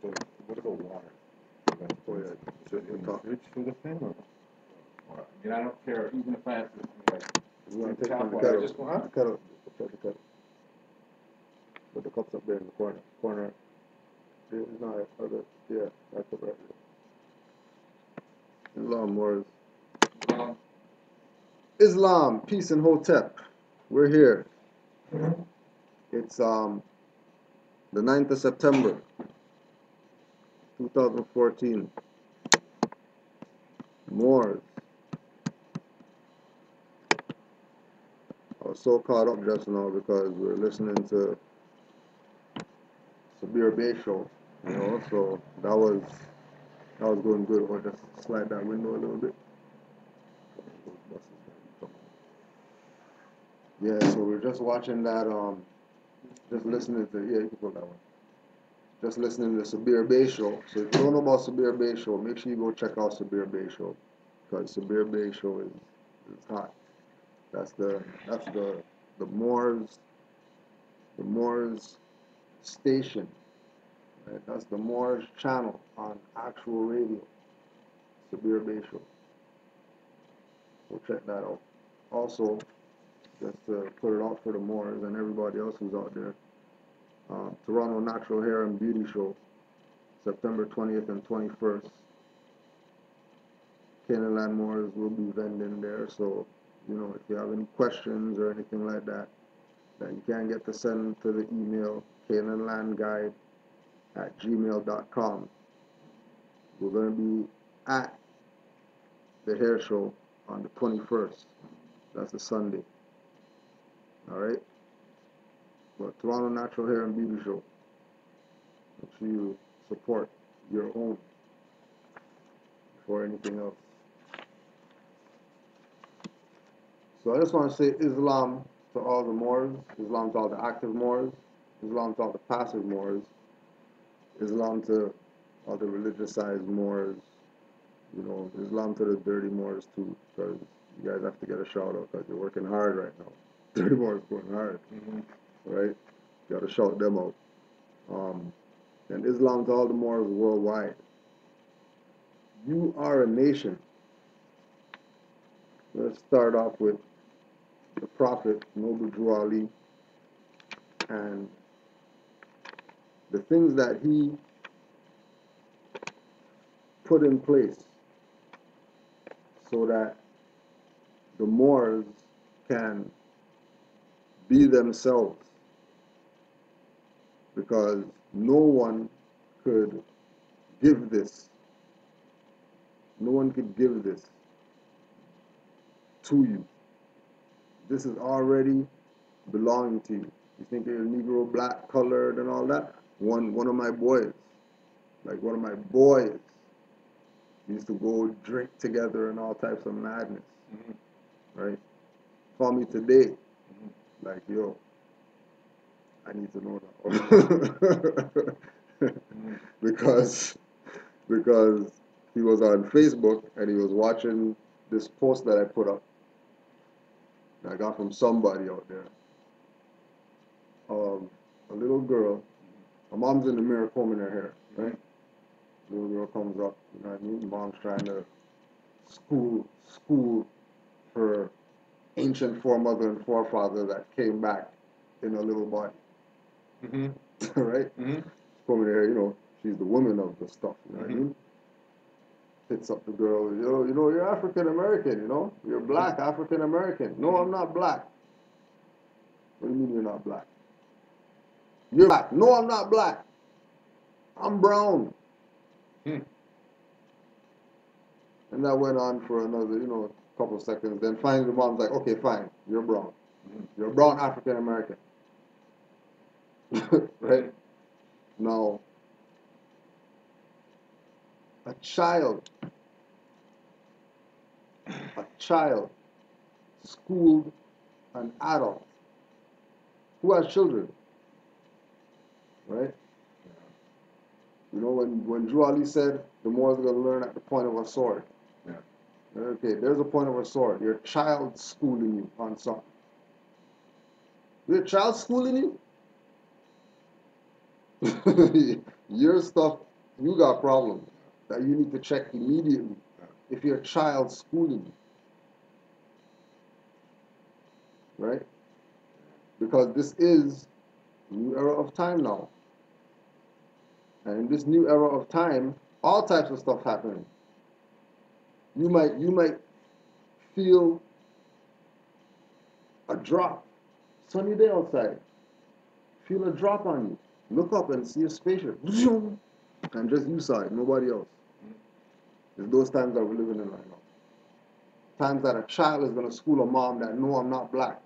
What about water? Oh yeah. Rich for the thing or? I mean, I don't care, even if I have to, like, You want to take tap from the water, I kettle? just want, The kettle. The kettle. Put the cups up there in the corner. Corner. It's not other. Yeah, that's it right there. Islam wars. Islam, peace and hotep. We're here. It's the 9th of September, 2014. Moors. I was so caught up just now because we were listening to Sabir Bay show, you know, so that was going good. Or just slide that window a little bit. Yeah, so we're just watching that, just listening to, yeah, you can put that one. Just listening to Sabir Bay show. So if you don't know about Sabir Bay show, make sure you go check out Sabir Bay show, because Sabir Bay show is hot. That's the Moors station. Right? That's the Moors channel on actual radio. Sabir Bay show. We'll check that out. Also, just to put it out for the Moors and everybody else who's out there. Toronto Natural Hair and Beauty Show, September 20th and 21st. Canaanland Moors will be vending there, so, you know, if you have any questions or anything like that, that you can get to send to the email, canaanlandguide@gmail.com. We're going to be at the hair show on the 21st. That's a Sunday. Alright? But Toronto Natural Hair and Beauty Show. Make sure you support your own before anything else. So I just want to say Islam to all the Moors, Islam to all the active Moors, Islam to all the passive Moors, Islam to all the religiousized Moors, you know, Islam to the dirty Moors too, because you guys have to get a shout out because you're working hard right now. Dirty Moors going hard, right? You got to shout them out. And Islam to all the Moors worldwide. You are a nation. Let's start off with the Prophet, Noble Drew Ali, and the things that he put in place so that the Moors can be themselves, because no one could give this. No one could give this to you. This is already belonging to you. You think you're Negro, black, colored, and all that? One of my boys, we used to go drink together and all types of madness, right? Call me today, like, yo, I need to know that. because he was on Facebook and he was watching this post that I put up that I got from somebody out there. A little girl, her mom's in the mirror combing her hair, right? Little girl comes up, you know what I mean? Mom's trying to school her ancient foremother and forefather that came back in a little body. Right? Combing her hair, you know, she's the woman of the stuff, you know what I mean? Hits up the girl, you know, you're African American, you know? You're black African American. No, I'm not black. What do you mean you're not black? You're black. No, I'm not black. I'm brown. And that went on for another, you know, couple of seconds. Then finally the mom's like, okay, fine, you're brown. You're brown African American. Right? Now, a child schooled an adult who has children, right? You know, when Drew Ali said the Moors are going to learn at the point of a sword. Okay, there's a point of a sword. Your child schooling you on something. Your child schooling you? Your stuff you got problems that you need to check immediately if your child's schooling you, right? Because this is a new era of time now. And in this new era of time, all types of stuff happening. You might feel a drop. Sunny day outside. Feel a drop on you. Look up and see a spaceship. And just you saw it, nobody else. It's those times that we're living in right now. Times that a child is gonna school a mom that no, I'm not black.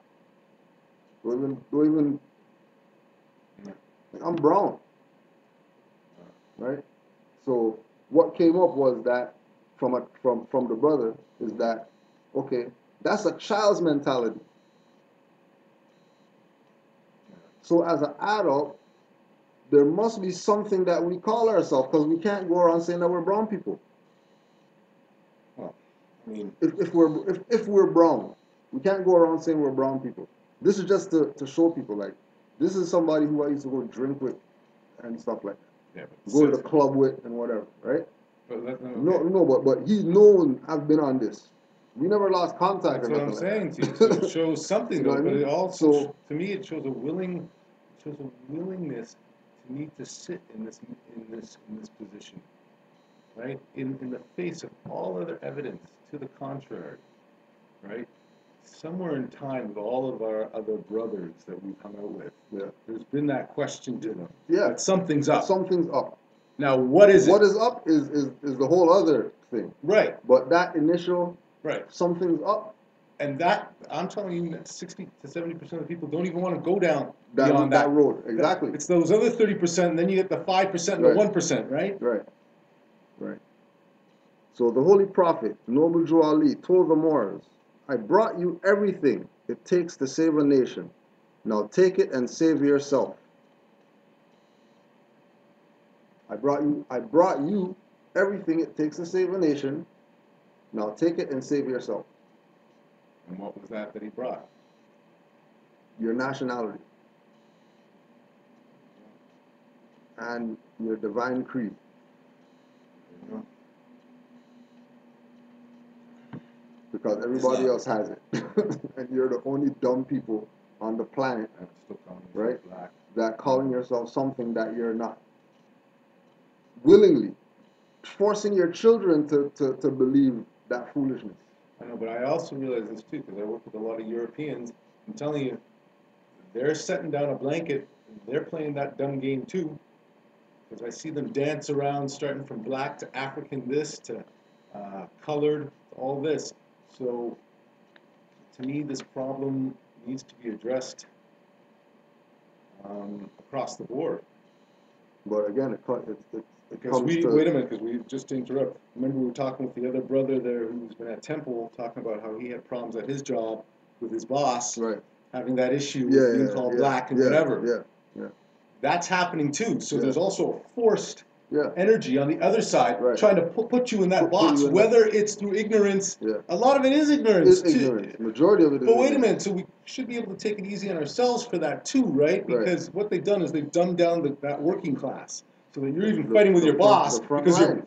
Don't even I'm brown. Right? So what came up was that from the brother is that, okay, that's a child's mentality. So as an adult, there must be something that we call ourselves, because we can't go around saying that we're brown people. Well, I mean, If we're brown, we can't go around saying we're brown people. This is just to show people, like, this is somebody who I used to go drink with and stuff like that. yeah, but Go to the club with and whatever, right? But But he's known I've been on this. We never lost contact. That's or what I'm nothing saying like to you. that. So it shows something, You know though, what I but mean? it also, So- to me, it shows a willingness to need to sit in this position, right? In the face of all other evidence to the contrary, right? Somewhere in time, with all of our other brothers that we've hung out with, Yeah. there's been that question to them. Yeah. That something's up. Something's up. Now, what is What it? is up is the whole other thing. Right, But that initial right. something's up, And that, I'm telling you, that 60 to 70% of the people don't even want to go down beyond that road. Exactly. It's those other 30%, and then you get the 5% and Right. the 1%, right? Right. Right. So the Holy Prophet, Noble Drew Ali, told the Moors, I brought you everything it takes to save a nation. Now take it and save yourself. I brought you everything it takes to save a nation. Now take it and save yourself. And what was that he brought? Your nationality. And your divine creed. You know? Because everybody Islam. else has it. And you're the only dumb people on the planet I'm still calling myself Right. black. that calling yourself something that you're not. Willingly. Forcing your children to believe that foolishness. I know, but I also realize this too, because I work with a lot of Europeans. I'm telling you, they're setting down a blanket, and they're playing that dumb game too. Because I see them dance around, starting from black to African this to colored, all this. So, to me, this problem needs to be addressed across the board. But again, it Because comes to... wait a minute, because we just to interrupt. Remember, we were talking with the other brother there who's been at Temple, talking about how he had problems at his job with his boss, Right. having that issue with being called black and whatever. Yeah. That's happening too. So Yeah. there's also a forced Yeah. energy on the other side, Right. trying to put you in that Put box, you in whether it's through ignorance. Yeah. A lot of it is ignorance. It's too. ignorance. Majority of it is But wait a ignorance. minute, so we should be able to take it easy on ourselves for that too, right? Because what they've done is they've dumbed down that working class, so that you're even fighting with your boss The front because line.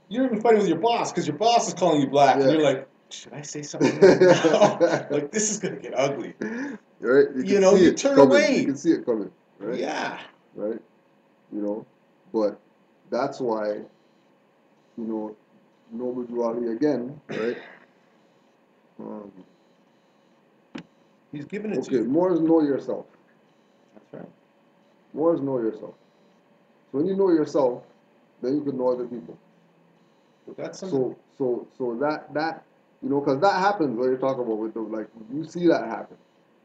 you're even fighting with your boss because your boss is calling you black, and Yeah. you're like, should I say something? No. Like this is gonna get ugly. Right? You know, see you it turn coming. away. You can see it coming. Right? Yeah. Right? You know, but that's why, you know, Noble Drew Ali again, right? He's giving it to Okay, you. more is know yourself. That's right. More is know yourself. So when you know yourself, then you can know other people. But that's something. So that you know, because that happens when you're talking about with the, like, you see that happen.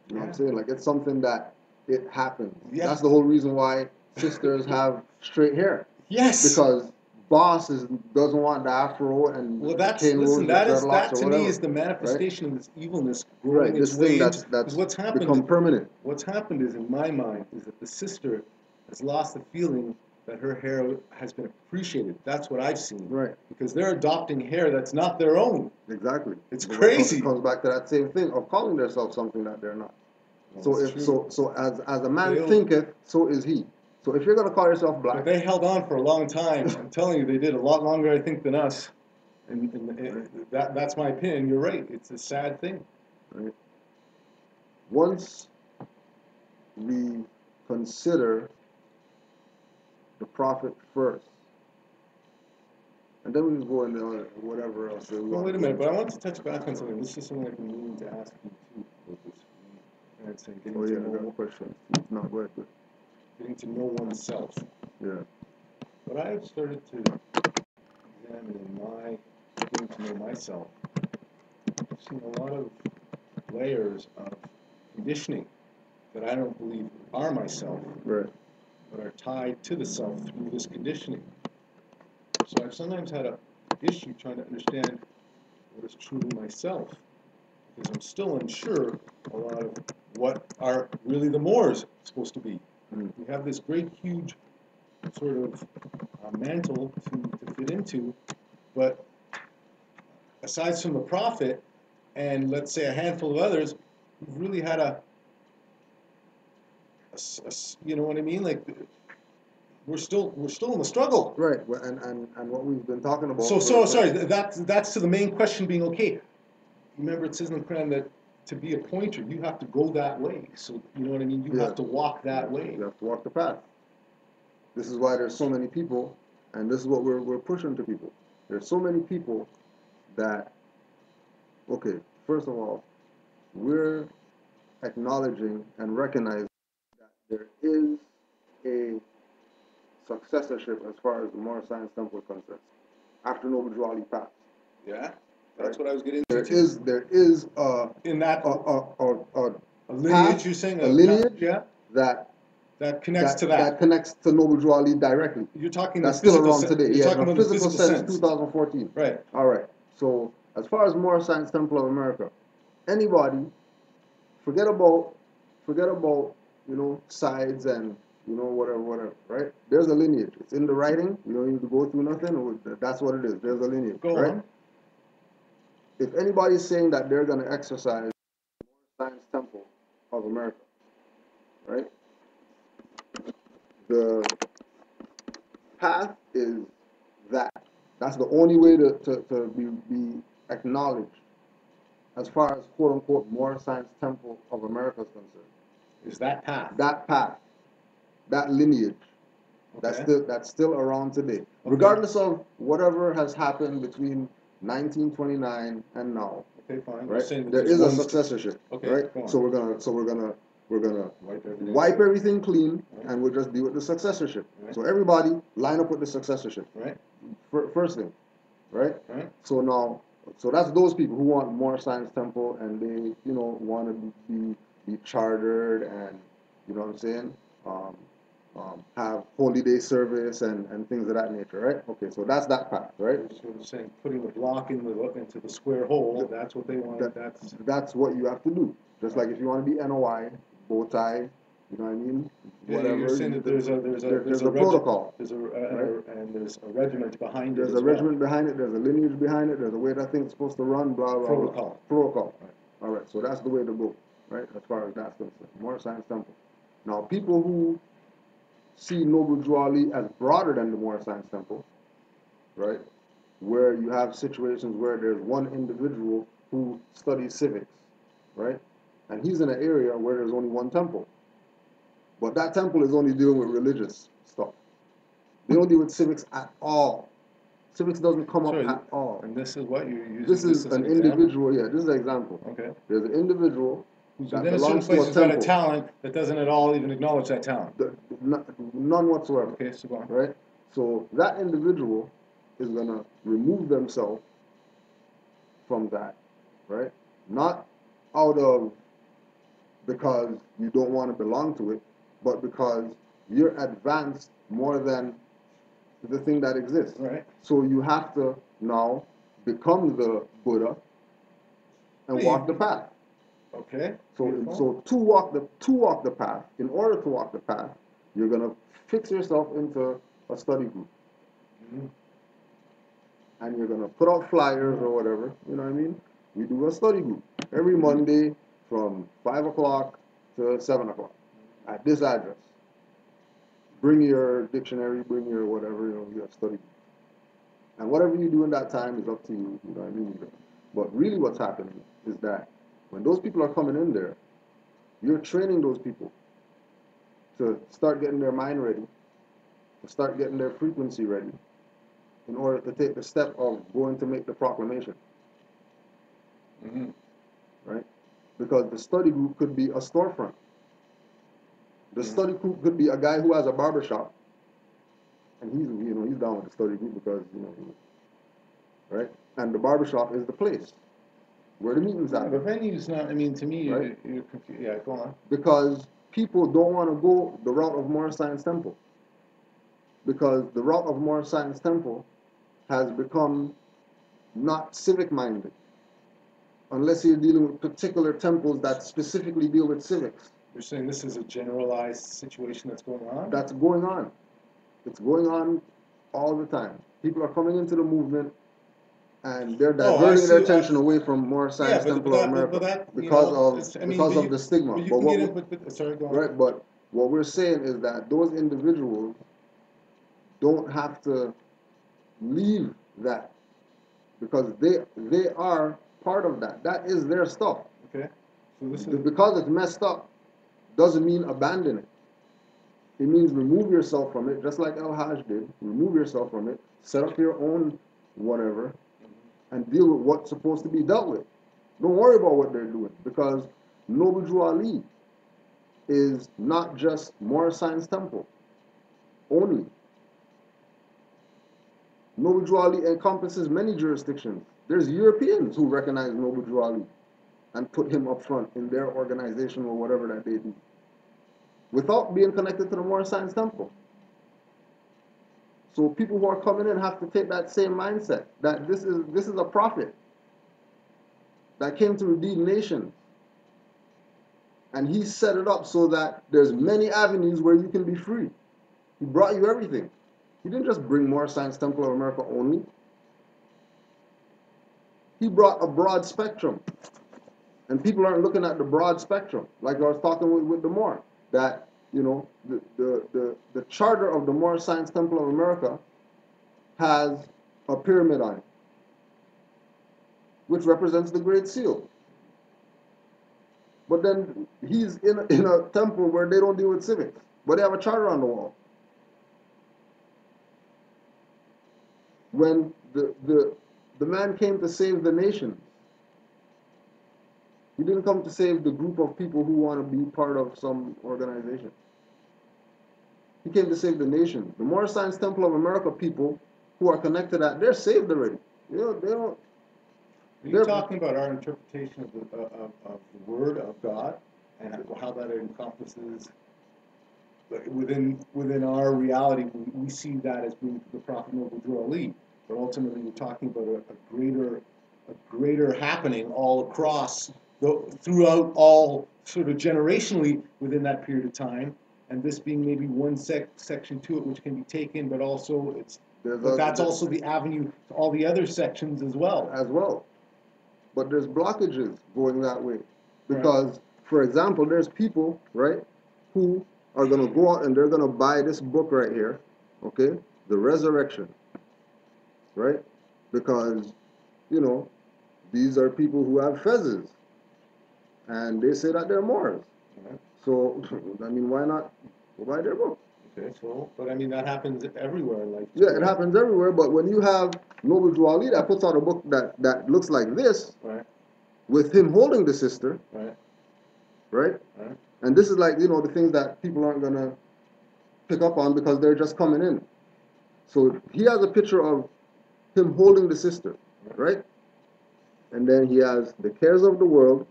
You know what I'm saying? Like, it's something that it happens. Yeah. That's the whole reason why sisters have straight hair. Yes. Because boss doesn't want the afro and Well, that's cane rolls listen. with That dreadlocks or to whatever, me is the manifestation of this evilness right? growing This its thing way that's into. Because what's happened become permanent. What's happened is, in my mind, is that the sister has lost the feeling that her hair has been appreciated. That's what I've seen. Right. Because they're adopting hair that's not their own. Exactly. It's But crazy. It comes back to that same thing of calling themselves something that they're not. Well, So that's true. as a man They'll- thinketh, so is he. So if you're gonna call yourself black, But they held on for a long time. I'm telling you, they did a lot longer, I think, than us. And that's my opinion. You're right. It's a sad thing. right? Once we consider the prophet first, and then we just go into whatever else. We Well, want wait to a go minute, but I into. want to touch back on something. This is something I've been meaning to ask you too. Lucas. And it's getting Oh to yeah, I got a know, question. No, go ahead. getting to know oneself. Yeah. What I've started to examine in my getting to know myself, I've seen a lot of layers of conditioning that I don't believe are myself, Right. but are tied to the self through this conditioning. So I've sometimes had an issue trying to understand what is truly myself, because I'm still unsure a lot of what are really the mores supposed to be. Mm. We have this great, huge sort of mantle to fit into, but aside from the prophet and let's say a handful of others, we've really had you know what I mean? Like we're still in the struggle. Right. Well, and what we've been talking about. So sorry. That's to the main question being okay. Remember, it says in the Quran that to be a pointer, you have to go that way. So you know what I mean. You have to walk that way. You have to walk the path. This is why there's so many people, and this is what we're pushing to people. There's so many people that, okay, first of all, we're acknowledging and recognizing that there is a successorship as far as the Moral Science Temple is concerned. After Noble Drew Ali passed, Yeah, that's what I was getting there into. is In that a lineage, path, you're saying a lineage yeah, that connects to that. that connects to Noble Drew Ali directly. You're talking That's the still physical around today. You're Yeah, talking in a about the physical physical sense, 2014. Right. All right. So as far as Moral Science Temple of America, anybody, forget about sides and whatever, right? There's a lineage. It's in the writing. You don't need to go through nothing. That's what it is. There's a lineage, Go right? on. If anybody's saying that they're going to exercise Science Temple of America, right? The path is that. That's the only way to be acknowledged as far as quote unquote Moral Science Temple of America is concerned. Is that path? That path, that lineage, Okay. that's still around today, Okay. regardless of whatever has happened between 1929 and now. Okay, fine. Right? Saying that There there's is a one successorship. Okay, Right? go on. So we're gonna Wipe everything clean, Right. and we'll just deal with the successorship. Right. So everybody line up with the successorship. Right. First thing, right? Right. So now, so that's those people who want more Science Temple and they, want to be chartered and, you know what I'm saying, have holy day service and things of that nature, right? Okay, so that's that path, right? Sort of saying putting the block into the square hole. That's what they want. That's what you have to do. Just like if you want to be NOI, bow tie, you know what I mean? Whatever. You're saying that there's a protocol. There's a right? and there's a regiment behind There's it. There's a regiment behind it. There's a lineage behind it. There's a way that thing's supposed to run. Blah blah Protocol. Blah. Protocol. Right. All right. So that's the way to go, right? As far as that's concerned. Moral Science Temple. Now, people who see Noble Drew Ali as broader than the Moral Science Temple, right? Where you have situations where there's one individual who studies civics, right? And he's in an area where there's only one temple. But that temple is only dealing with religious stuff. They don't deal with civics at all. Civics doesn't come up at all. And this is what you're using. This is as an example? individual, yeah, this is an example. Okay. There's an individual Who's that within a certain belongs place to a who's got a temple. talent that doesn't at all even acknowledge that talent. None whatsoever. Okay, so go on. Right? So that individual is going to remove themselves from that, right? Not out of because you don't want to belong to it, but because you're advanced more than the thing that exists. Right. So you have to now become the Buddha and walk the path. Okay. So to walk the path, in order to walk the path, you're gonna fix yourself into a study group. Mm-hmm. And you're gonna put out flyers or whatever, you know what I mean? We do a study group every Monday from 5 o'clock to 7 o'clock at this address. bring your dictionary, bring your whatever, your study. And whatever you do in that time is up to you, you know what I mean? But really what's happening is that when those people are coming in there, you're training those people to start getting their mind ready, to start getting their frequency ready, in order to take the step of going to make the proclamation. Mm-hmm. Right? Because the study group could be a storefront. The study group could be a guy who has a barbershop, and he's down with the study group because right? And the barbershop is the place where the meetings Yeah, happen. but venue's not. I mean, to me, Right? you're confused. Yeah, go on. Because people don't want to go the route of Moorish Science Temple. Because the route of Moorish Science Temple has become not civic minded, unless you're dealing with particular temples that specifically deal with civics. You're saying this is a generalized situation that's going on? That's going on. It's going on all the time. People are coming into the movement and they're diverting their attention away from Moorish Science Temple of America because of the stigma. But you can get in, sorry, go on. Right, but what we're saying is that those individuals don't have to leave that because they are part of that. That is their stuff. Okay. So this is Because it's messed up doesn't mean abandon it. It means remove yourself from it, just like El Hajj did. Remove yourself from it, set up your own whatever, and deal with what's supposed to be dealt with. Don't worry about what they're doing, because Noble Drew Ali is not just Moorish Science Temple only. Noble Drew Ali encompasses many jurisdictions. There's Europeans who recognize Noble Drew Ali and put him up front in their organization or whatever that they do, without being connected to the Moorish Science Temple. So people who are coming in have to take that same mindset, that this is a prophet that came to redeem nations. And he set it up so that there's many avenues where you can be free. He brought you everything. He didn't just bring Moorish Science Temple of America only. He brought a broad spectrum. And people aren't looking at the broad spectrum. Like I was talking with the Moor, that the charter of the Moorish Science Temple of America has a pyramid on it, which represents the Great Seal. But then he's in a temple where they don't deal with civics, but they have a charter on the wall. When the man came to save the nation, he didn't come to save the group of people who want to be part of some organization. He came to save the nation. The Moorish Science Temple of America people who are connected to that, they're saved already. They don't. Are you talking about our interpretation of the Word of God and how that encompasses within our reality? We see that as being the Prophet Noble Drew Ali, but ultimately we're talking about a greater happening all across throughout all sort of generationally within that period of time, and this being maybe one section to it which can be taken, but also that's also the avenue to all the other sections as well. But there's blockages going that way. Because, for example, there's people, right, who are going to go out and they're going to buy this book right here, okay, The Resurrection, right? Because, these are people who have fezzes. And they say that they're Moors. Right. So, I mean, why not buy their book? Okay, but I mean, that happens everywhere in life. Yeah, it happens everywhere, but when you have Noble Drew Ali that puts out a book that looks like this, right, with him holding the sister, right, and this is like, the things that people aren't going to pick up on because they're just coming in. So he has a picture of him holding the sister, right? And then he has the cares of the world,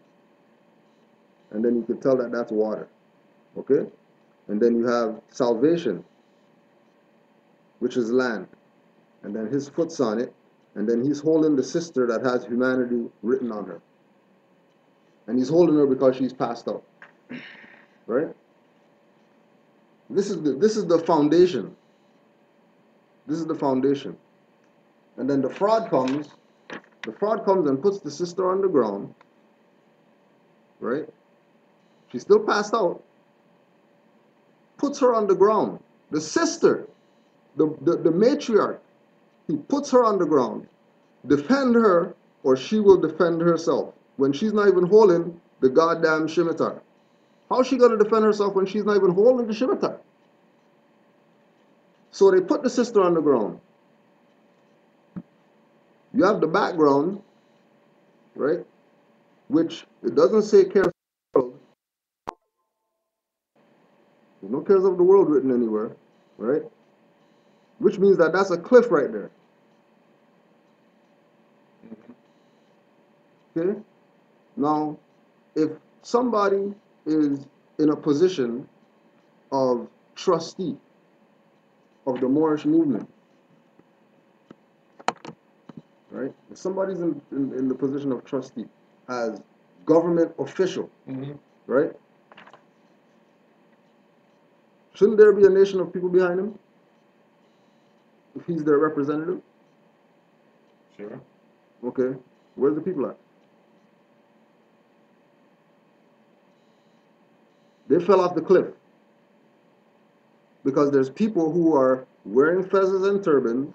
and then you can tell that that's water, okay? And then you have salvation, which is land. And then his foot's on it. And then he's holding the sister that has humanity written on her. And he's holding her because she's passed out. Right? This is the foundation. This is the foundation. And then the fraud comes. The fraud comes and puts the sister on the ground. Right? She's still passed out. Puts her on the ground. The sister, the matriarch, he puts her on the ground. Defend her, or she will defend herself. When she's not even holding the goddamn scimitar. How's she gonna defend herself when she's not even holding the scimitar? So they put the sister on the ground. You have the background, right? Which it doesn't say cares of the world. There's no cares of the world written anywhere, right? Which means that that's a cliff right there. Okay? Now, if somebody is in a position of trustee of the Moorish movement, right? If somebody's in the position of trustee as government official, right? Shouldn't there be a nation of people behind him if he's their representative? Sure. Okay, where's the people at? They fell off the cliff because there's people who are wearing fezzes and turbans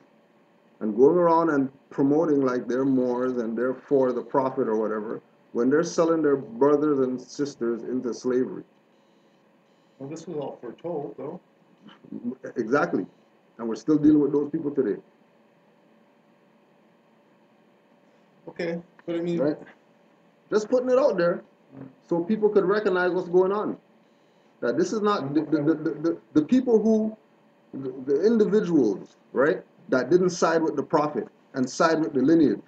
and going around and promoting like they're Moors and they're for the Prophet or whatever, when they're selling their brothers and sisters into slavery. Well, this was all foretold, though. Exactly. And we're still dealing with those people today. Okay, but I mean, Right? Just putting it out there so people could recognize what's going on. That this is not the people who, the individuals, right, that didn't side with the Prophet and side with the lineage,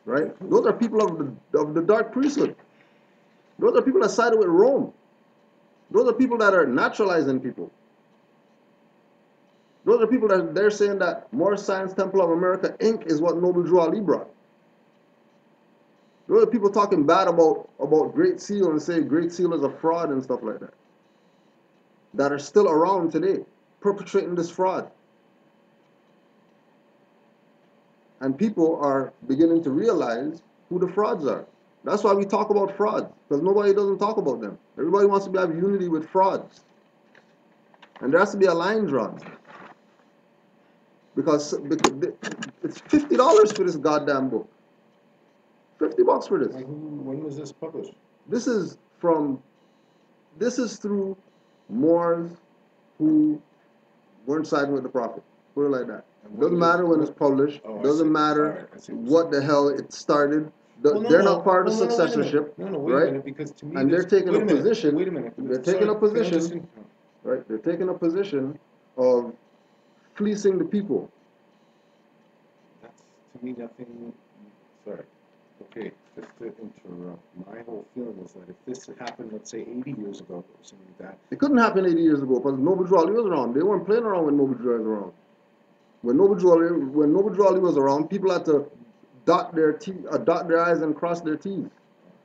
right? Those are people of the dark priesthood. Those are people that sided with Rome. Those are people that are naturalizing people. Those are people that they're saying that Moorish Science Temple of America Inc. is what Noble Drew Ali brought. Those are people talking bad about Great Seal and say Great Seal is a fraud and stuff like that. That are still around today, perpetrating this fraud. And people are beginning to realize who the frauds are. That's why we talk about frauds, because nobody doesn't talk about them. Everybody wants to have unity with frauds. And there has to be a line drawn. Because it's $50 for this goddamn book. $50 for this. when was this published? This is through Moors who weren't siding with the Prophet. Put it like that. Doesn't matter when it's published. Doesn't matter what the hell it started. They're not part of the successorship, No, wait right? a minute, because to me, And they're taking a position. Wait a minute. They're taking a position, right? They're taking a position of fleecing the people. That's to me nothing. Sorry. Okay, just to interrupt. My whole feeling is that if this had happened, let's say 80 years ago or something like that. It couldn't happen 80 years ago because Noble Drew Ali was around. They weren't playing around when Noble Drew Ali was around. When Noble Drew Ali was around, people had to dot their I's and cross their T's.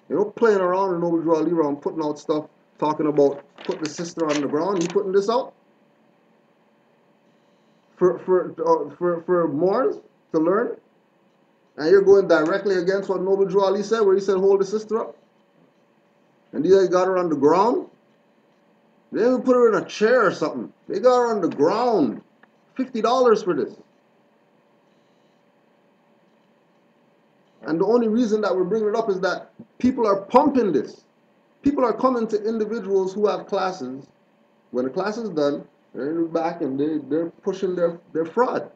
You know, playing around with Noble Drew Ali around, putting out stuff, talking about putting the sister on the ground. You putting this out for Moors to learn, and you're going directly against what Noble Drew Ali said, where he said hold the sister up, and these guys got her on the ground. They didn't even put her in a chair or something. They got her on the ground. $50 for this. And the only reason that we're bringing it up is that people are pumping this. People are coming to individuals who have classes. When the class is done, they're in the back and they're pushing their fraud.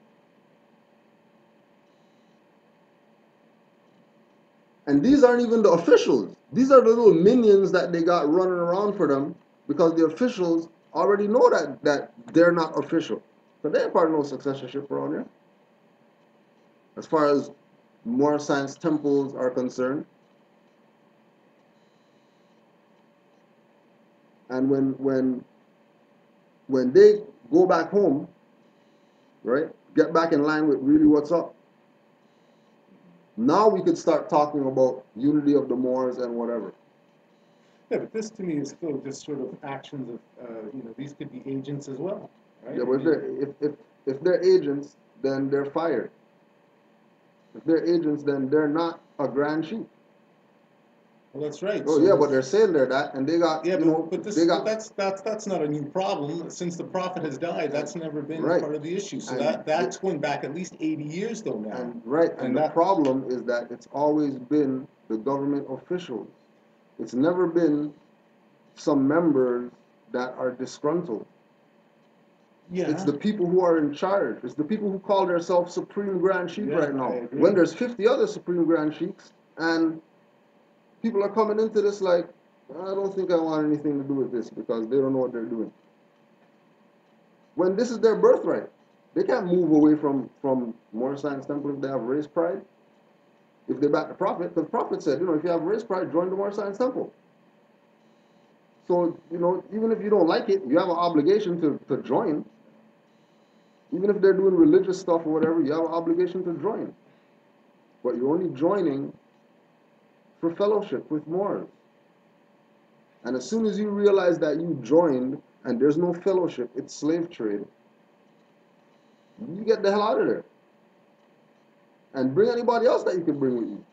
And these aren't even the officials. These are the little minions that they got running around for them because the officials already know that they're not official. So they ain't part of no successorship around here. As far as Moorish Science temples are concerned. And when they go back home, right, get back in line with really what's up, now we could start talking about unity of the Moors and whatever. Yeah, but this to me is still just sort of actions of, these could be agents as well, right? Yeah, but if they're agents, then they're fired. If they're agents, then they're not a grand chief. Well, that's right. Oh So yeah, but they're saying they're that, and they got, yeah, you know, but they but got that's not a new problem. Since the prophet has died, that's never been right, part of the issue. So and that's going back at least 80 years though now. and right, and And the that problem is that it's always been the government officials. It's never been some members that are disgruntled. yeah, It's the people who are in charge. It's the people who call themselves Supreme Grand Chief yeah, right I now. agree. When there's 50 other Supreme Grand Chiefs, and people are coming into this like, I don't think I want anything to do with this because they don't know what they're doing. When this is their birthright, they can't move away from Moorish Science Temple if they have race pride. If they back the Prophet, because the Prophet said, you know, if you have race pride, join the Moorish Science Temple. So, you know, even if you don't like it, you have an obligation to join. Even if they're doing religious stuff or whatever, you have an obligation to join. But you're only joining for fellowship with Moors. And as soon as you realize that you joined and there's no fellowship, it's slave trade, you get the hell out of there. And bring anybody else that you can bring with you.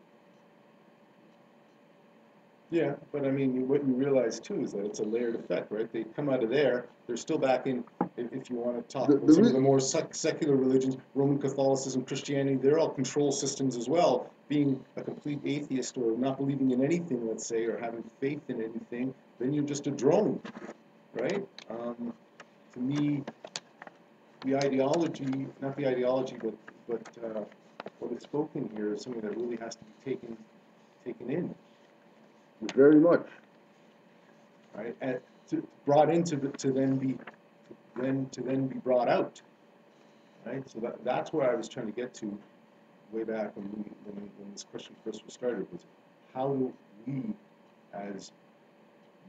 Yeah, but I mean, what you realize too is that it's a layered effect, right? They come out of there, they're still back in, if you want to talk The- about the some of re- the more secular religions, Roman Catholicism, Christianity, they're all control systems as well. Being a complete atheist or not believing in anything, let's say, or having faith in anything, then you're just a drone, right? To me, the ideology, not the ideology, but what is spoken here is something that really has to be taken in. Very much. Right, and brought into to then be brought out, right? So that's where I was trying to get to way back when this question first was started, was how do we as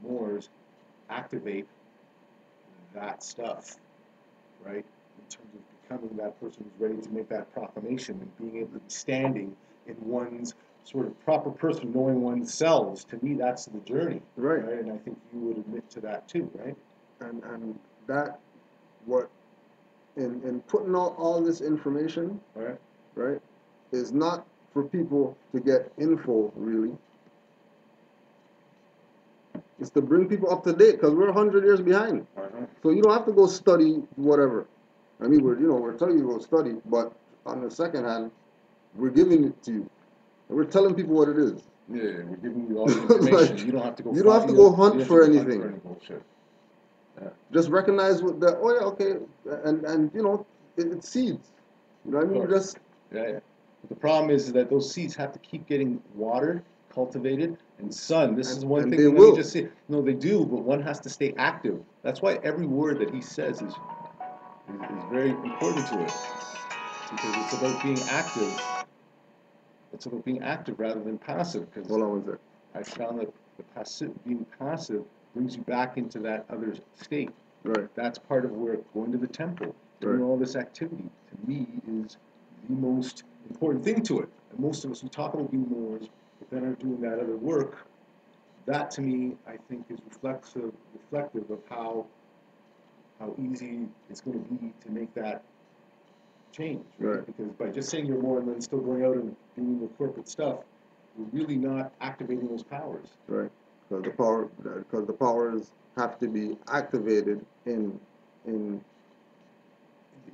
Moors activate that stuff, right? In terms of becoming that person who's ready to make that proclamation and being able to be standing in one's sort of proper person, knowing oneself. To me, that's the journey, Right. right? And I think you would admit to that too, right? And that, what, in putting out all this information, Right. right, is not for people to get info, really. It's to bring people up to date, because we're 100 years behind. Uh-huh. So you don't have to go study whatever. I mean, we're telling you to go study, but on the second hand, we're giving it to you. And we're telling people what it is. Yeah, we're giving you all the information. Like, You don't have to go. you don't have to go hunt you don't for have to go hunt anything. for any bullshit. Yeah. Just recognize what the, oh yeah, okay, and you know, it's seeds. You know what I mean? Of course. Just Yeah, yeah. But the problem is that those seeds have to keep getting watered, cultivated, and sun. This is one and thing. they Let will. me just say, no, they do, but one has to stay active. That's why every word that he says is very important to it, because it's about being active. It's about being active rather than passive. Because Hold on one sec. I found that being passive brings you back into that other state. Right. That's part of where going to the temple, doing Right. all this activity, to me, is the most important thing to it. And most of us who talk about being Moors, but then are doing that other work, that to me, I think, is reflective of how easy it's going to be to make that change, right? Right. Because by just saying you're Moor and then still going out and doing the corporate stuff, you're really not activating those powers. Right. Because the powers have to be activated in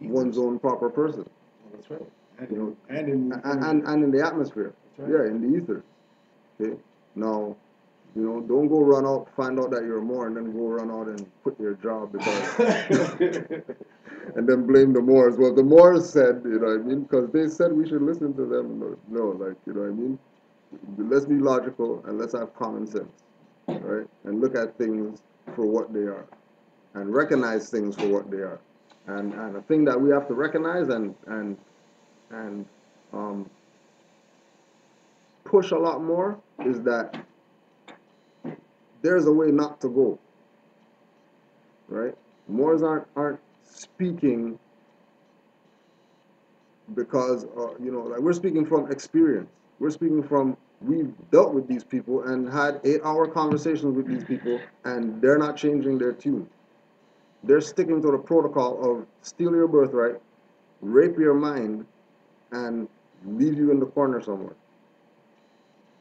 one's own proper person. Well, that's right. And, You know, and in the atmosphere. That's right. Yeah, in the ether. Okay. Now, you know, don't go run out, find out that you're more, and then go run out and quit your job because, and then blame the Moors. Well, the Moors said, you know what I mean, because they said we should listen to them. No, like, you know what I mean. Let's be logical and let's have common sense, right? And look at things for what they are, and recognize things for what they are. And a thing that we have to recognize and push a lot more is that there's a way not to go, right? Moors aren't speaking because you know, like, we're speaking from experience. We're speaking from, we've dealt with these people and had 8-hour conversations with these people, and they're not changing their tune. They're sticking to the protocol of steal your birthright, rape your mind, and leave you in the corner somewhere.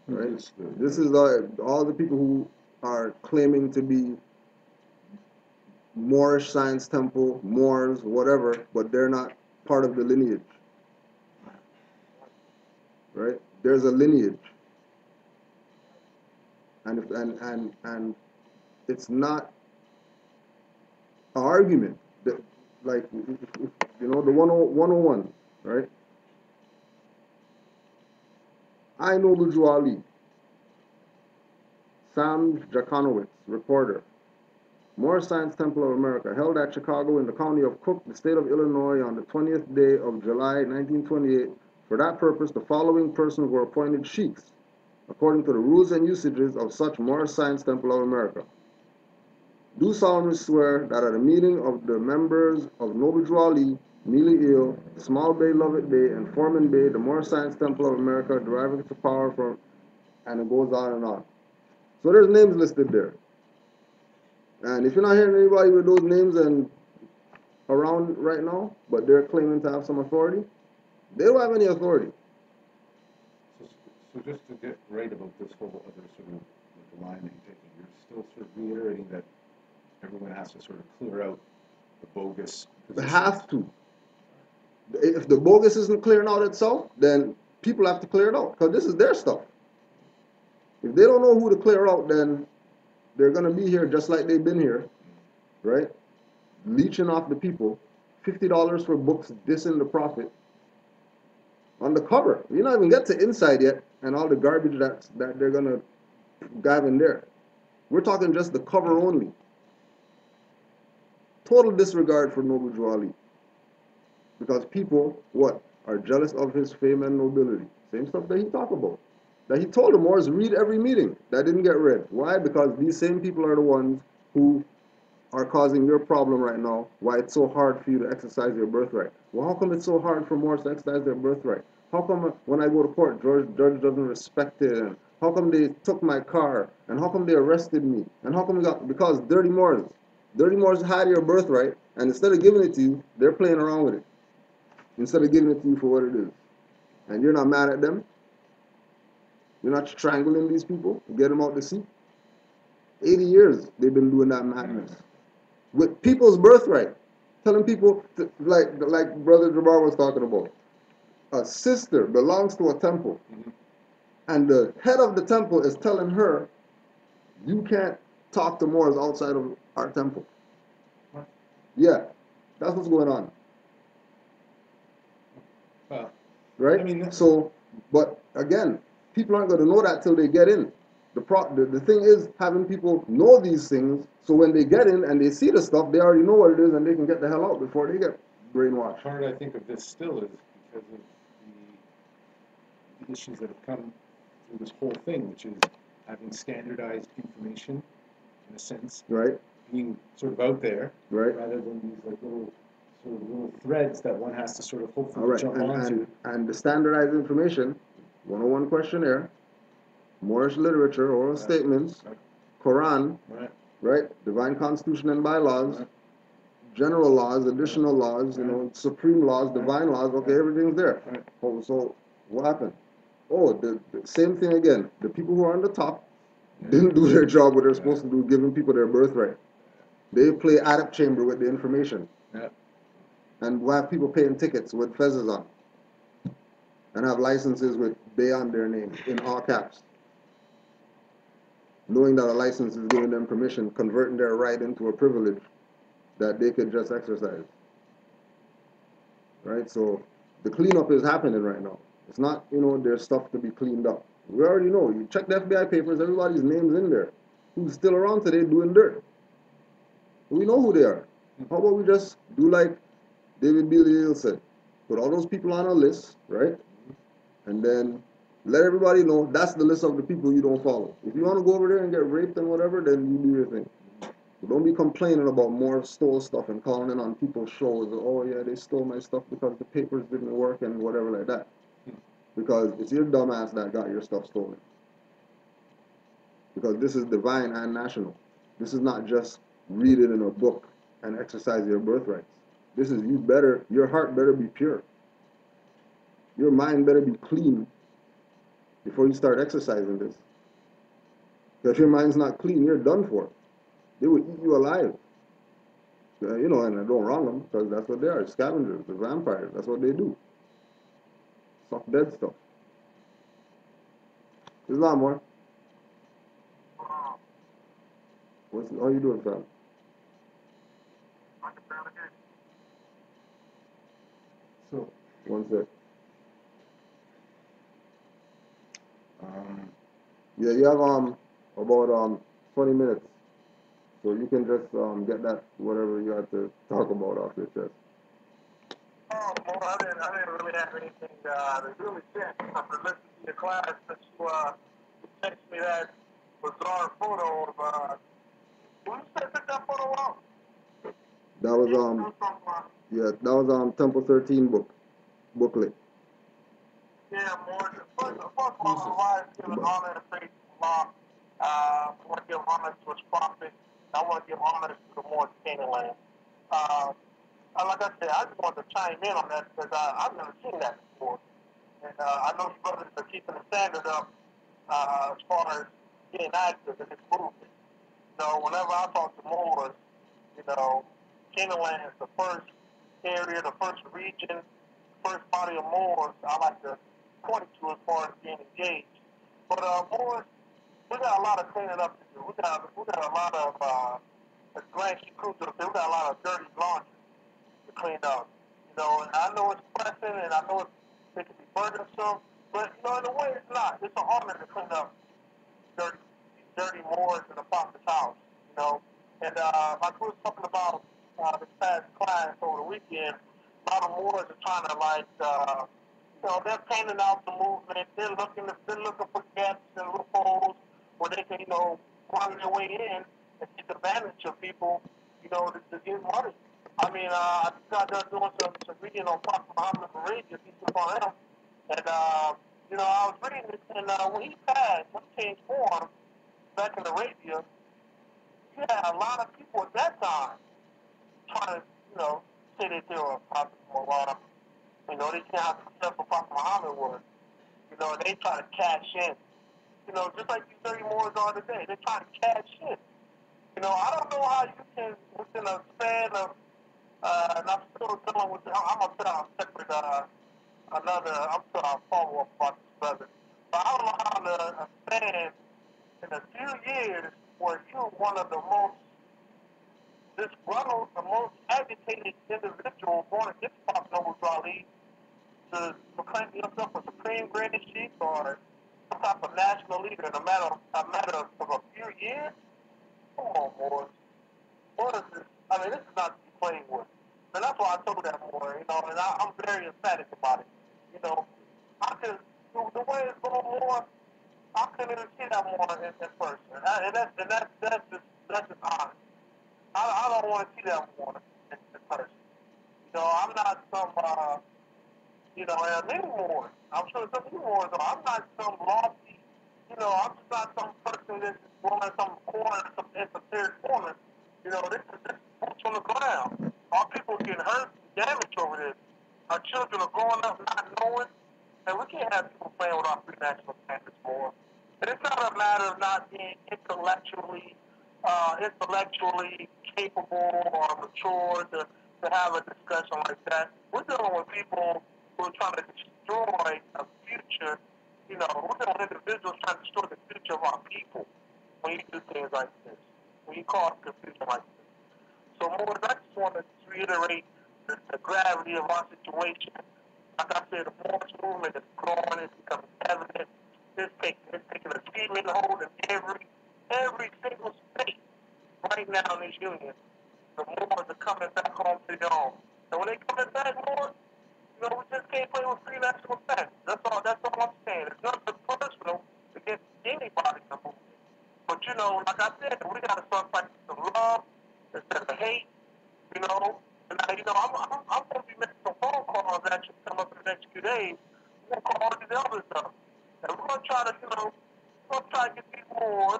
right? Understood. This is all the people who are claiming to be Moorish Science Temple, Moors, whatever, but they're not part of the lineage, right? There's a lineage, and it's not an argument that, like, you know, the 101, right? I know Buju Ali, Sam Jakonowitz, reporter, Moorish Science Temple of America, held at Chicago in the county of Cook, the state of Illinois, on the 20th day of July, 1928. For that purpose, the following persons were appointed sheikhs, according to the rules and usages of such Moorish Science Temple of America. Do solemnly swear that at a meeting of the members of Nobuju Ali, Mili Il, Small Bay, Lovett Bay, and Foreman Bay, the Moorish Science Temple of America, deriving its power from, and it goes on and on. So there's names listed there. And if you're not hearing anybody with those names and around right now, but they're claiming to have some authority, they don't have any authority. So just to get right about this whole other sort of like, line that you're taking, you're still sort of reiterating that everyone has to sort of clear out the bogus They positions. have to. If the bogus isn't clearing out itself, then people have to clear it out, because this is their stuff. If they don't know who to clear out, then they're going to be here just like they've been here, right? Leeching off the people. $50 for books dissing the prophet. On the cover. You don't even get to inside yet, and all the garbage that they're going to dive in there. We're talking just the cover only. Total disregard for Nobuju Ali. Because people, what? Are jealous of his fame and nobility. Same stuff that he talked about. That he told the Moors, read every meeting. That didn't get read. Why? Because these same people are the ones who are causing your problem right now, why it's so hard for you to exercise your birthright. Well, how come it's so hard for Moors to exercise their birthright? How come when I go to court, judge doesn't respect it? And how come they took my car? And how come they arrested me? And how come we got, because dirty Moors had your birthright, and instead of giving it to you, they're playing around with it. Instead of giving it to you for what it is. And you're not mad at them? You're not strangling these people to get them out the seat? 80 years they've been doing that madness. With people's birthright. Telling people, like Brother Jabbar was talking about, a sister belongs to a temple. Mm-hmm. And the head of the temple is telling her, you can't talk to Moors outside of our temple. What? Yeah, that's what's going on. Well, Right? I mean, so, but again, people aren't going to know that till they get in. The thing is having people know these things, so when they get in and they see the stuff, they already know what it is and they can get the hell out before they get brainwashed. part I think of this still is because of the issues that have come through this whole thing, which is having standardized information, in a sense, Right? being sort of out there, Right? rather than these like little threads that one has to sort of hopefully All right. jump onto. And the standardized information, 101 questionnaire, Moorish literature, oral Right. statements, Right. Quran, Right. right? Divine constitution and bylaws, Right. general laws, additional laws, you know, supreme laws, divine laws, okay, everything's there. Right. Oh, so what happened? Oh, the same thing again. The people who are on the top didn't do their job what they're supposed to do, giving people their birthright. They play adept chamber with the information. Yeah. And we'll have people paying tickets with fezzes on. And have licenses with Bay on their name in all caps. Knowing that a license is giving them permission, converting their right into a privilege that they could just exercise. Right? So the cleanup is happening right now. It's not, you know, there's stuff to be cleaned up. We already know. You check the FBI papers, everybody's name's in there. Who's still around today doing dirt. We know who they are. How about we just do like David Beale said? Put all those people on a list, right? And then let everybody know that's the list of the people you don't follow. If you want to go over there and get raped and whatever, then you do your thing. But don't be complaining about more stole stuff and calling in on people's shows. Oh yeah, they stole my stuff because the papers didn't work and whatever like that. Because it's your dumbass that got your stuff stolen. Because this is divine and national. This is not just read it in a book and exercise your birthrights. This is your heart better be pure. Your mind better be clean before you start exercising this. Because if your mind's not clean, you're done for. They will eat you alive. You know, and I don't wrong them because that's what they are, scavengers, the vampires. That's what they do. Suck dead stuff. There's a lot more. How you doing, fam? So, One sec. Yeah, you have about 20 minutes. So you can just get that whatever you had to talk about off your chest. Oh, well, I didn't really have anything to really say. After listening to your class, that you texted me that bizarre photo of, who you said took that photo out? That was yeah, that was Temple 13 booklet. Yeah, more. First of all, I want to give honor and praise to Allah. I want to give honor to his prophet. I want to give honor to the Lord Canaanland. Like I said, I just wanted to chime in on that because I've never seen that before. And I know you brothers are keeping the standard up as far as being active in this movement. You know, whenever I talk to Moors, you know, Canaanland is the first area, the first region, first body of Moors I like to point to as far as being engaged. But Moors, we got a lot of cleaning up to do. We got a lot of, as Grant Shikuta said, we got a lot of dirty laundry to clean up. You know, and I know it's pressing and I know it can be burdensome, but you know, in a way it's not. It's an honor to clean up dirty Moors in the prophet's house, you know. And like we was talking about this past class over the weekend, a lot of Moors are trying to you know, they're painting out the movement. They're looking for gaps and loopholes where they can, you know, run their way in and take advantage of people, you know, to get money. I mean, I just got done doing some reading on Prophet Muhammad Arabia, peace be upon him, and you know, I was reading it, and when he passed, when he changed form back in Arabia, you had a lot of people at that time trying to, you know, say that they were a prophet from Allah. You know, they can't have successful Prophet Muhammad was. You know, and they try to cash in. You know, just like these 30 Moors are today, they're trying to cash in. You know, I don't know how you can, within a span of, and I'm still dealing with, I'm going to put out a separate, I'm still on follow up about this brother. But I don't know how to span in a few years where you're one of the most disgruntled, the most agitated individual born against Prophet Noble Ali to proclaim yourself a supreme grand chief or some type of national leader in a matter of a few years? Come on, boys. What is this? I mean, this is not to be played with. And that's why I told that more, you know, and I'm very emphatic about it. You know, I can, the way it's going more, I couldn't even see that more in person. That's just honest. I don't want to see that more in person. You know, I'm not some, you know, and many more. I'm sure some of you more. I'm not some lofty, you know, I'm just not some person that's going in some corner, some esoteric corner. You know, this is boots on the ground. Our people getting hurt and damaged over this. Our children are growing up not knowing, and we can't have people playing with our free national standards more. And it's not a matter of not being intellectually capable or mature to have a discussion like that. We're dealing with people who are trying to destroy a future. You know, we're dealing with individuals trying to destroy the future of our people when you do things like this, when you cause confusion like this. So, more, I just want to reiterate the gravity of our situation. Like I said, the Morris movement is growing, it's becoming evident. It's taking a steaming hold in every single state right now in this union. The Moors are coming back home to their own. And when they coming back, Moors, you know, we just can't play with free national standards. That's all I'm saying. It's nothing personal against anybody in the movement. But you know, like I said, we gotta start practicing some love instead of hate, you know. And you know, I'm gonna be making some phone calls actually come up in the next few days. We're gonna call all these elders up. And we're gonna try to, you know, get these Moors.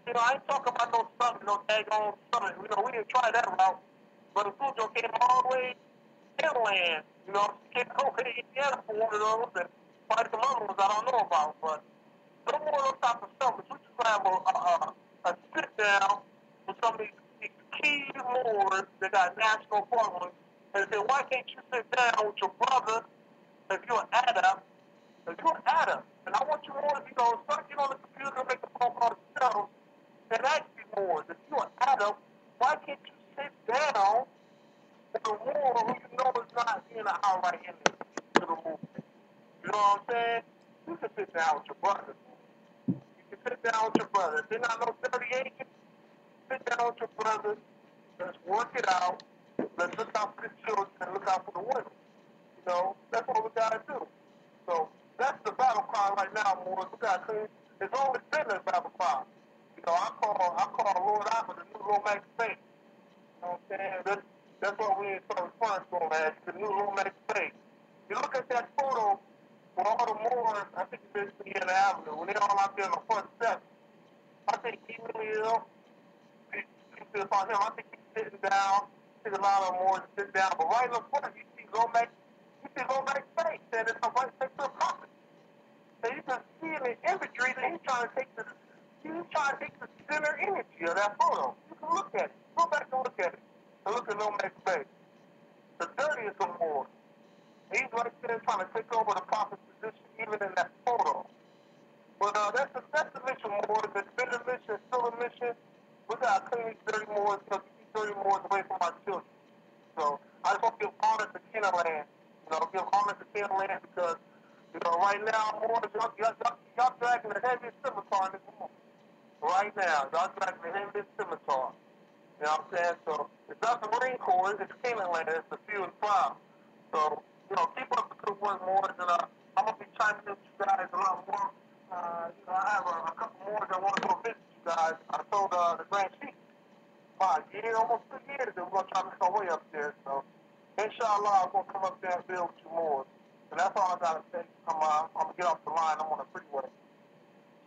You know, I ain't talking about no summit, no daggone summit. You know, we didn't try that route. But the Cujo came all the way inland, you know, she came over to Indiana for one of those and probably some other ones I don't know about. But No more of those type of stuff. We just have a sit down with some of these key lords that got national problems and say, why can't you sit down with your brother if you're an adult? If you're an adult, and I want you more, start getting on the computer and make a phone call yourself and ask you more. If you're an adult, why can't you sit down with a war who you know is not being an outright enemy to the movement? You know what I'm saying? You can sit down with your brother. You sit down with your brother. If they're not no dirty agents, sit down with your brother. Let's work it out. Let's look out for the children and look out for the women. That's what we gotta do. So that's the battle cry right now, more. We gotta clean. It's always been a battle cry. I call Lord Alpha the new Lomax State. You know what I'm saying? That's what we start referring to him as, the new Lomax State. You look at that photo with all the Moors, I think it's in the Avenue, when they're all out there on the front steps. I think he really is. You see about him, I think he's sitting down. I think a lot of them more sit down. But right in the front, you see Lomax face, and it's a right next to the prophet. And you can see in the imagery that he's trying to take the center energy of that photo. You can look at it. Go back and look at it. And look at Lomax face. The dirtiest of more. He's right there trying to take over the prophet's position, even in that photo. But that's the mission, more. It's been a mission, still a mission. We got to clean these dirty Moors, because we keep dirty Moors away from our children. So I just want to give honor to Canaanland. Give honor to Canaanland because, right now, Moors, y'all dragging the heaviest scimitar in this movement. Right now, y'all dragging the heaviest scimitar. You know what I'm saying? So it's not the Marine Corps, it's Canaanland, it's the few and proud. So, keep up the good work, Moors, and I'm going to be chiming in with you guys a lot more. I have a couple more that want to go visit you guys. I told the Grand Chief about a year, almost 2 years, that we're going to try to make our way up there. So, inshallah, I'm going to come up there and build with you more. And that's all I got to say. I'm going to get off the line. I'm on a freeway.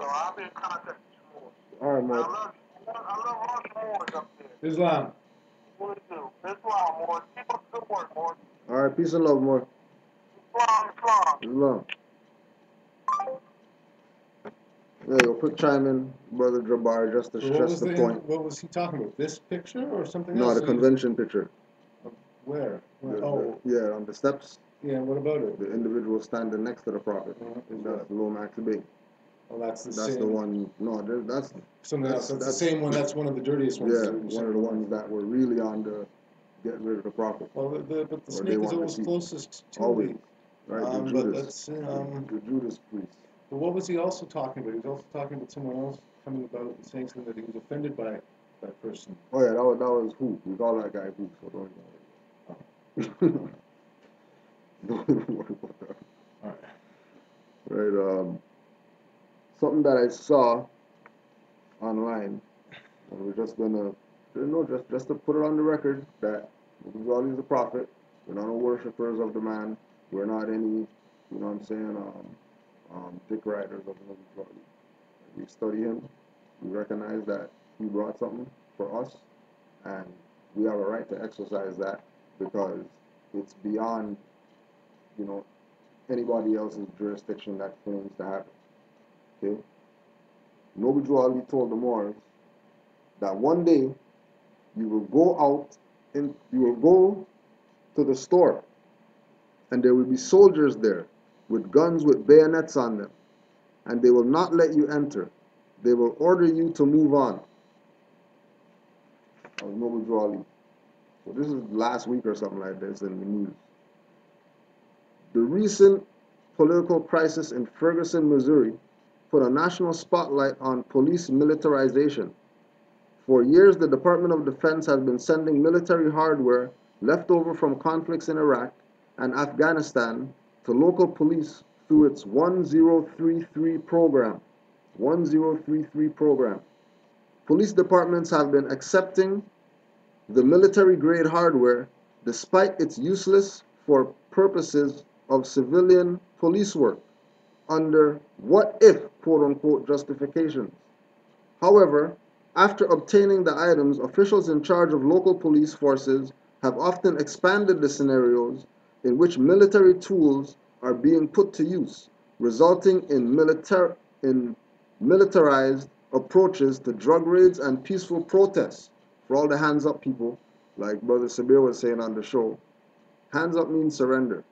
So I'll be in contact with you more. All right, Mark. I love all you Moors up there. Islam. What do? Islam, Moors. Keep up the good work, Moors. All right, peace and love, Mark. Islam. Islam. Yeah, a quick chime in, Brother Jabbar, just to stress the point. What was he talking about? This picture or something No, else? the convention picture. Where? Yeah, on the steps. Yeah, what about it? The individual standing next to the prophet. That's Lomax Bey. Oh, that's That's the one. No, that's something else. That's the same one. That's one of the dirtiest ones. Yeah, one of the ones that were really on the get rid of the prophet. Well, but the snake is always closest to always. me. Right, the But Judas. let's The Judas priest. But what was he also talking about? He was also talking about someone else coming about and saying something that he was offended by that person. Oh yeah, that was who? We call that guy who, so don't Alright. Right, something that I saw online, and we're just gonna, just to put it on the record that Ghazali is a prophet. We're not worshippers of the man. We're not any, you know what I'm saying, dick riders of Ghazali. We study him. We recognize that he brought something for us, and we have a right to exercise that because it's beyond, anybody else's jurisdiction that claims to have it. Okay? Noble Ali told the Moors that one day you will go out and you will go to the store, and there will be soldiers there with guns with bayonets on them, and they will not let you enter. They will order you to move on. That was Noble Ali. So this is last week or something like this in the news. The recent political crisis in Ferguson, Missouri, put a national spotlight on police militarization. For years, the Department of Defense has been sending military hardware left over from conflicts in Iraq and Afghanistan to local police through its 1033 program. 1033 program. Police departments have been accepting the military-grade hardware despite its useless for purposes of civilian police work under what-if, quote-unquote, justifications. However, after obtaining the items, officials in charge of local police forces have often expanded the scenarios in which military tools are being put to use, resulting in militarized approaches to drug raids and peaceful protests. For all the hands up people, like Brother Sabir was saying on the show, hands up means surrender.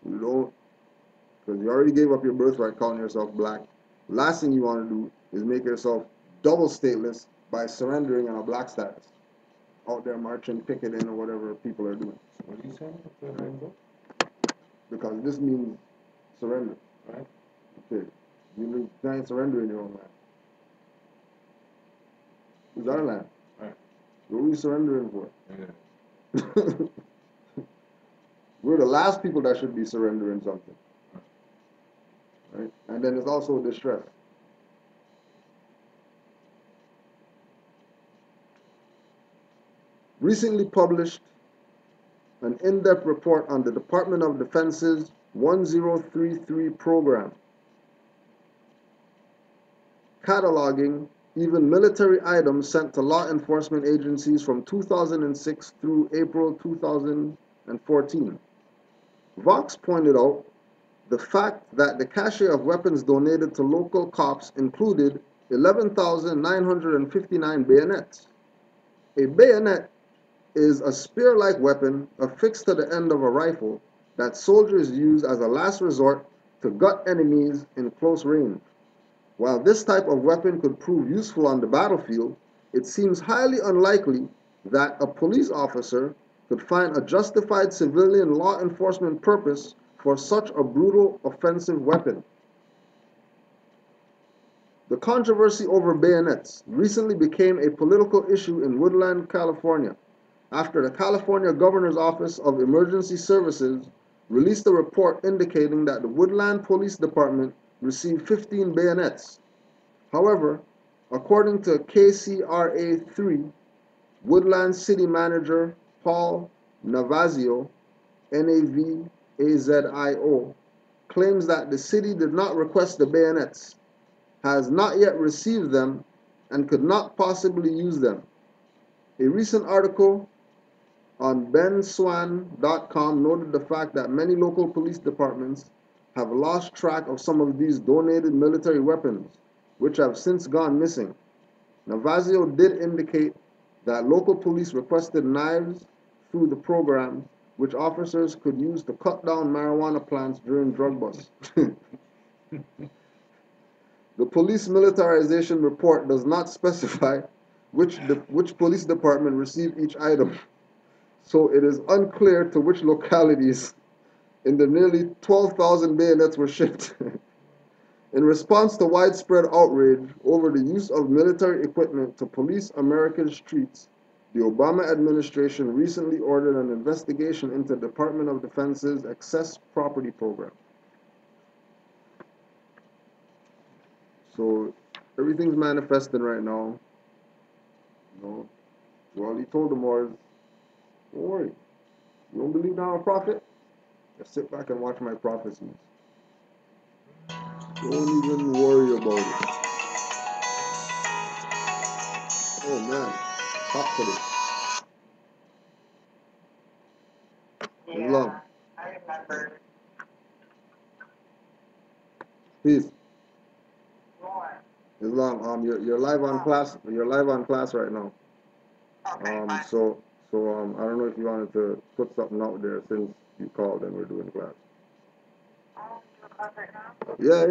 You don't, because you already gave up your birthright calling yourself black. Last thing you want to do is make yourself double stateless by surrendering on a black status. Out there marching, picketing, or whatever people are doing. What are you saying with the hands up? Because this means surrender. Right? Okay. You ain't surrendering your own land. It's our land. Right. What are we surrendering for? Yeah. We're the last people that should be surrendering something. Right? And then it's also distress. Recently published an in-depth report on the Department of Defense's 1033 program, cataloging even military items sent to law enforcement agencies from 2006 through April 2014. Vox pointed out the fact that the cache of weapons donated to local cops included 11,959 bayonets. A bayonet is a spear-like weapon affixed to the end of a rifle that soldiers use as a last resort to gut enemies in close range. While this type of weapon could prove useful on the battlefield, it seems highly unlikely that a police officer could find a justified civilian law enforcement purpose for such a brutal offensive weapon. The controversy over bayonets recently became a political issue in Woodland, California, after the California Governor's Office of Emergency Services released a report indicating that the Woodland Police Department received 15 bayonets. However, according to KCRA 3, Woodland City Manager Paul Navazio, Navazio, claims that the city did not request the bayonets, has not yet received them, and could not possibly use them. A recent article on benswan.com noted the fact that many local police departments have lost track of some of these donated military weapons, which have since gone missing. Navazio did indicate that local police requested knives through the program, which officers could use to cut down marijuana plants during drug busts. The police militarization report does not specify which police department received each item, so it is unclear to which localities in the nearly 12,000 bayonets were shipped. In response to widespread outrage over the use of military equipment to police American streets, the Obama administration recently ordered an investigation into the Department of Defense's excess property program. So everything's manifesting right now. Well, he told them was, don't worry. You don't believe now in a prophet? Just sit back and watch my prophecies. Don't even worry about it. Oh man, hot today. Islam. I remember. Peace. More. Islam. You're live on class. You're live on class right now. Okay, fine. So I don't know if you wanted to put something out there since you called and we're doing class. Oh, you're live right now? Yeah.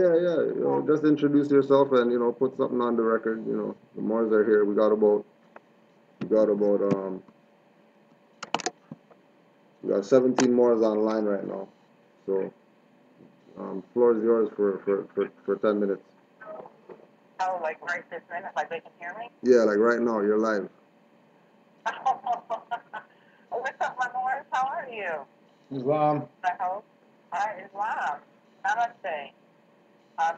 Just introduce yourself and put something on the record. The Moors are here. We got about 17 Moors online right now. So floor is yours for 10 minutes. Oh, like right this minute, like they can hear me? Yeah, like right now, you're live. What's up, my Morris? How are you? Islam. I hope. Hi, Islam. Namaste.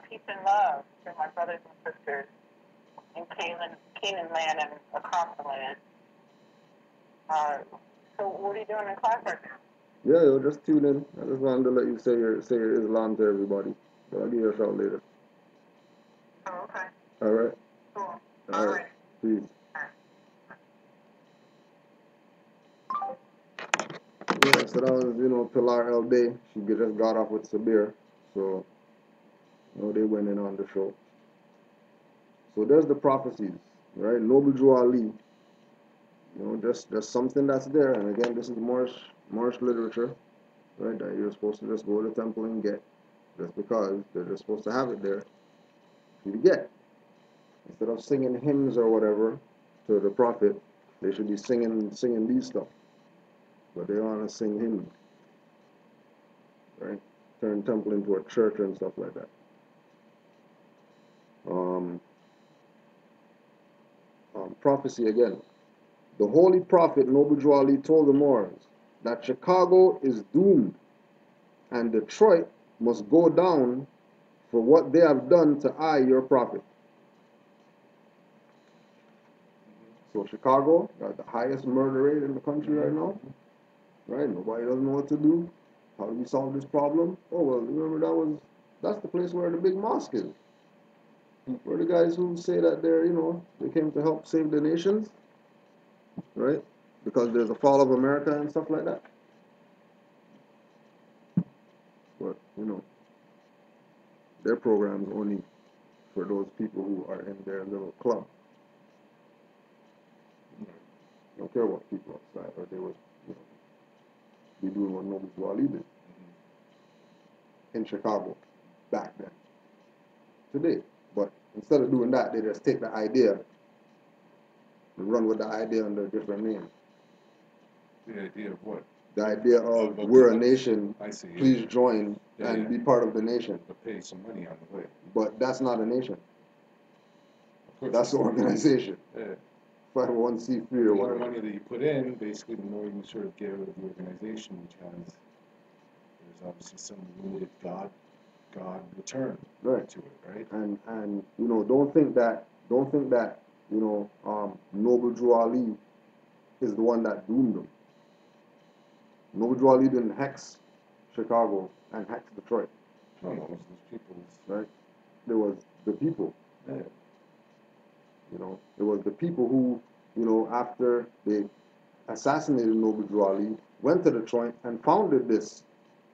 Peace and love to my brothers and sisters in Canaanland and across the land. So what are you doing in class right now? Yeah, just tune in. I just wanted to let you say your Islam to everybody. But I'll give you a shout later. Oh, okay. All right? Cool. All right. Peace. Yeah, so that was, Pilar El Day. She just got off with Sabir. So, they went in on the show. So there's the prophecies, right? Noble Drew Ali, just something that's there. And again, this is Moorish literature, right? That you're supposed to just go to the temple and get, just because they're just supposed to have it there for you to get. Instead of singing hymns or whatever to the prophet, they should be singing these stuff. But they want to sing hymns, right? Turn temple into a church and stuff like that. Prophecy again. The holy prophet Noble Drew Ali told the Moors that Chicago is doomed and Detroit must go down for what they have done to I, your prophet. So Chicago got the highest murder rate in the country right now, right? Nobody doesn't know what to do. How do we solve this problem? Oh well, remember that's the place where the big mosque is. Where the guys who say that they came to help save the nations, right? Because there's a fall of America and stuff like that. But their program's only for those people who are in their little club. Don't care what people outside, or they would be doing what Noble Drew Ali did in Chicago back then. Today. But instead of doing that, they just take the idea and run with the idea under a different name. The idea of what? The idea of Of we're a nation, I see. please join Yeah, and yeah. be part of the nation. But pay some money on the way. But that's not a nation. Of course. That's an organization. Yeah. 501c3 The or more whatever. money that you put in, basically, the more you sort of give of the organization, which there's obviously some limited God return Right. to it, right? And don't think that Noble Drew Ali is the one that doomed them. Noble Drew Ali didn't hex Chicago and hex Detroit, No, it was those people's. right? There was the people. Yeah. It was the people who, after they assassinated Noble Drew Ali, went to Detroit and founded this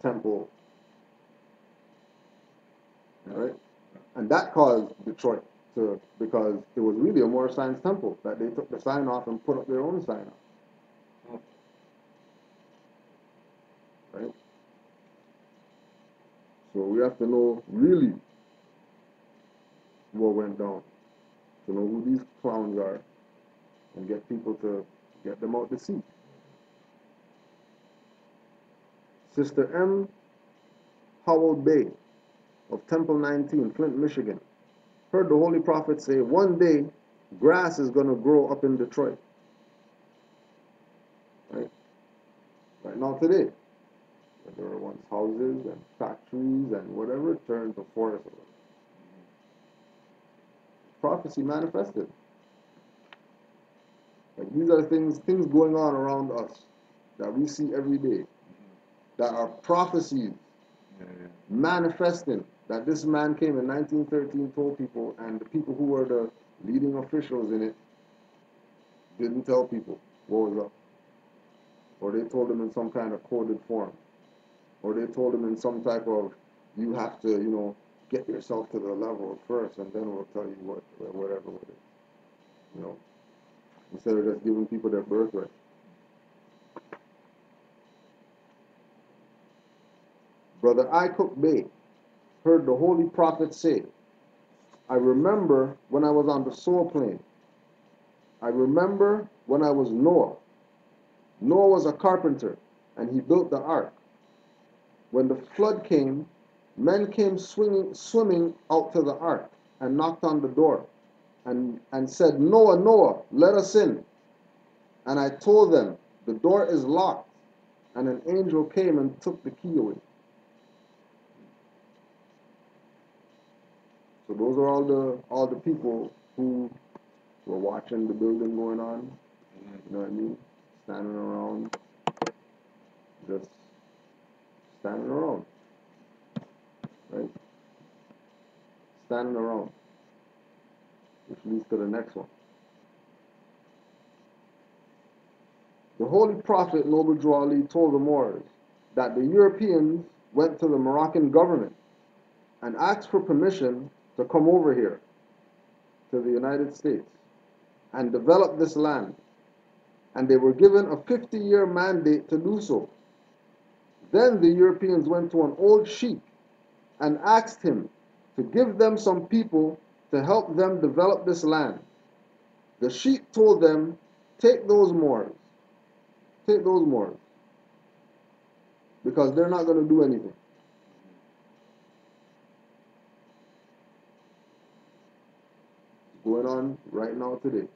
temple, right? And that caused Detroit because it was really a Moorish Science temple that they took the sign off and put up their own sign off, right? So we have to know really what went down, to know who these clowns are, and get people to get them out to sea. Sister M. Howell Bay of Temple 19, Flint, Michigan, heard the Holy Prophet say, one day grass is going to grow up in Detroit. Right now today, there were once houses and factories and whatever turned to forests. Prophecy manifested. Like these are things going on around us that we see every day, that are prophecies manifesting, that this man came in 1913, told people, and the people who were the leading officials in it didn't tell people what was up. Or they told them in some kind of coded form. Or they told them in some type of, you have to, get yourself to the level first, and then we'll tell you whatever it is. Instead of just giving people their birthright. Brother I. Cook Bay heard the Holy Prophet say, I remember when I was on the soul plane. I remember when I was Noah. Noah was a carpenter, and he built the ark. When the flood came, men came swimming out to the ark and knocked on the door and said, Noah, Noah, let us in. And I told them, the door is locked. And an angel came and took the key away. So those are all the people who were watching the building going on. You know what I mean? Standing around, just standing around, right? Standing around, which leads to the next one. The Holy Prophet Noble Drew Ali told the Moors that the Europeans went to the Moroccan government and asked for permission to come over here. to the United States and develop this land, and they were given a 50-year mandate to do so. Then the Europeans went to an old sheik and asked him to give them some people to help them develop this land. The sheik told them, take those Moors, because they're not going to do anything. It's going on right now today.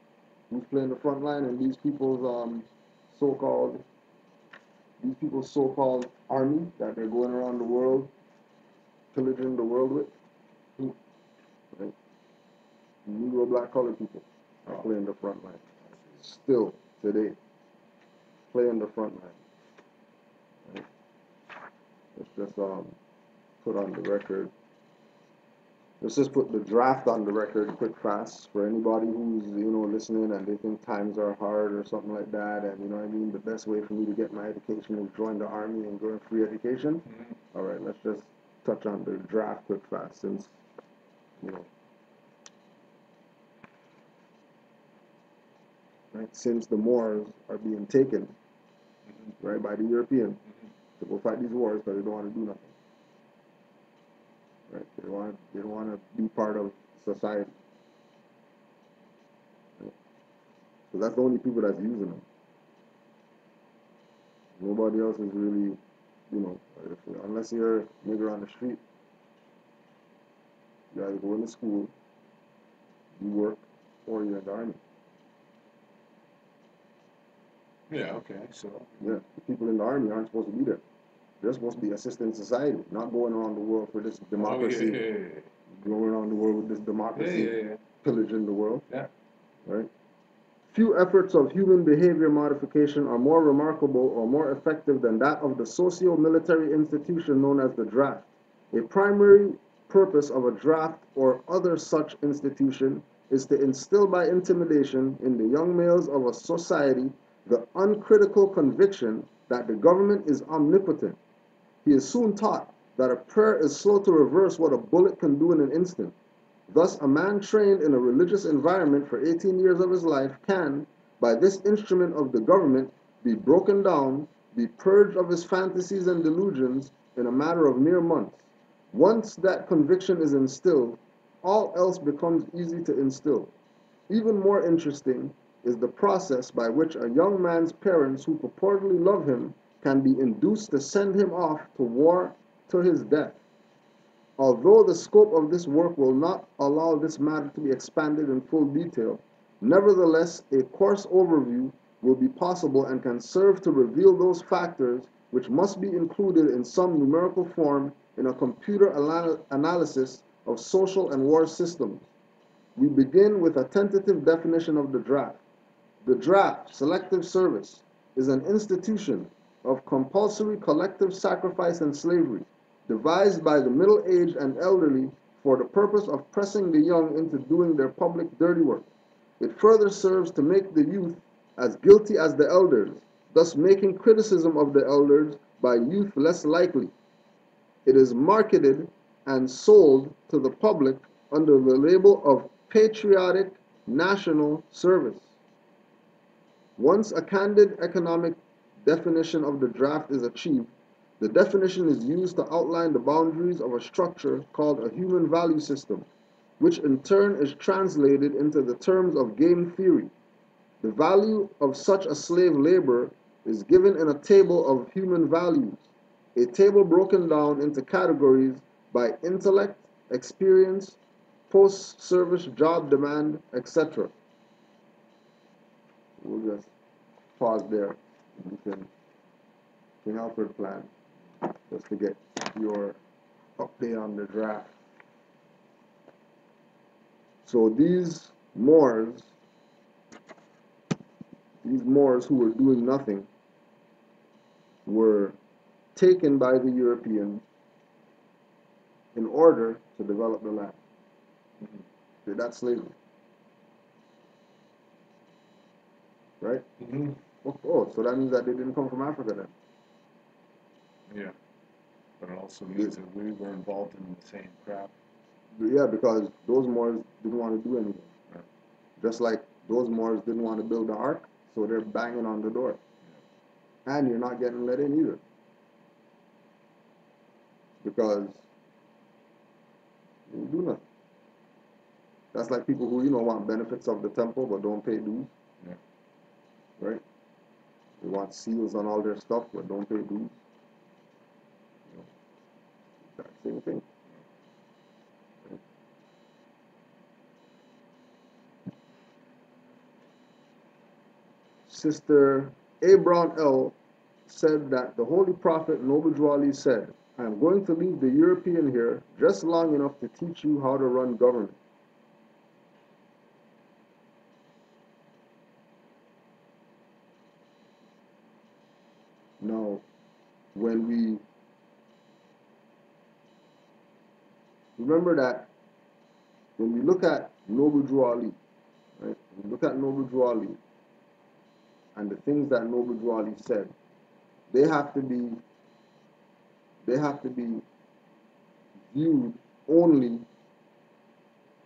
Who's playing the front line in these people's so-called army that they're going around the world, pillaging the world with? Who? Right? Negro, black, colored people are playing the front line. Still today, playing the front line. Right? Let's just put on the record. Let's just put the draft on the record quick fast for anybody who's, listening and they think times are hard or something like that, and you know what I mean, the best way for me to get my education is join the army and go in free education. All right, let's just touch on the draft quick fast since, right, since the Moors are being taken, right, by the Europeans to go fight these wars because they don't want to do nothing. Right? They don't want to be part of society. Right? So that's the only people that's using them. Nobody else is really, unless you're a nigger on the street, you either go into school, you work, or you're in the army. Yeah, okay, so. Yeah, the people in the army aren't supposed to be there. They're supposed to be assisting society, not going around the world for this democracy. Oh, yeah. Going around the world with this democracy, Yeah. pillaging the world. Yeah. Right? Few efforts of human behavior modification are more remarkable or more effective than that of the socio-military institution known as the draft. A primary purpose of a draft or other such institution is to instill by intimidation in the young males of a society the uncritical conviction that the government is omnipotent. He is soon taught that a prayer is slow to reverse what a bullet can do in an instant. Thus, a man trained in a religious environment for 18 years of his life can, by this instrument of the government, be broken down, be purged of his fantasies and delusions in a matter of mere months. Once that conviction is instilled, all else becomes easy to instill. Even more interesting is the process by which a young man's parents who purportedly love him can be induced to send him off to war to his death. Although the scope of this work will not allow this matter to be expanded in full detail, nevertheless, a coarse overview will be possible and can serve to reveal those factors which must be included in some numerical form in a computer analysis of social and war systems. We begin with a tentative definition of the draft. The draft, selective service, is an institution of compulsory collective sacrifice and slavery, devised by the middle-aged and elderly for the purpose of pressing the young into doing their public dirty work. It further serves to make the youth as guilty as the elders, thus making criticism of the elders by youth less likely. It is marketed and sold to the public under the label of patriotic national service. Once a candid economic definition of the draft is achieved, the definition is used to outline the boundaries of a structure called a human value system, which in turn is translated into the terms of game theory. The value of such a slave laborer is given in a table of human values, a table broken down into categories by intellect, experience, post-service job demand, etc. We'll just pause there. You can King Alfred plan just to get your update on the draft. So these Moors who were doing nothing were taken by the Europeans in order to develop the land. So that's slavery. Right? Mm-hmm. Oh, so that means that they didn't come from Africa then. Yeah. But it also means that we were involved in the same crap. Yeah, because those Moors didn't want to do anything. Just like those Moors didn't want to build the ark, so they're banging on the door. And you're not getting let in either. Because you do nothing. That's like people who, want benefits of the temple but don't pay dues. Yeah. Right? They want seals on all their stuff but don't pay dues. Exact same thing. Sister Abram L. said that the Holy Prophet Noble Drew Ali said, I am going to leave the European here just long enough to teach you how to run government. Now, when we remember that when we look at Noble Drew Ali, right? When we look at Noble Drew Ali and the things that Noble Drew Ali said, they have to be viewed only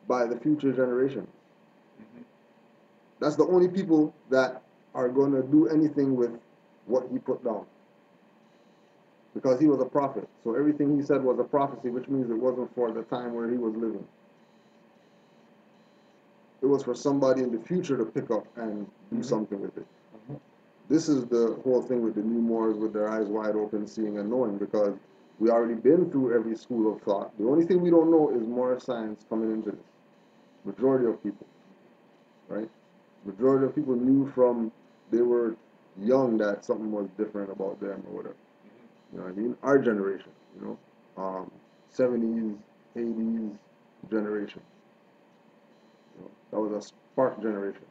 by the future generation. That's the only people that are going to do anything with what he put down. Because he was a prophet. So everything he said was a prophecy, which means it wasn't for the time where he was living. It was for somebody in the future to pick up and do something with it. This is the whole thing with the new Moors with their eyes wide open, seeing and knowing, because we already been through every school of thought. The only thing we don't know is more science coming into this. Majority of people, right? Majority of people knew from they were young that something was different about them or whatever. You know what I mean? Our generation, 70s, 80s generation. That was a spark generation.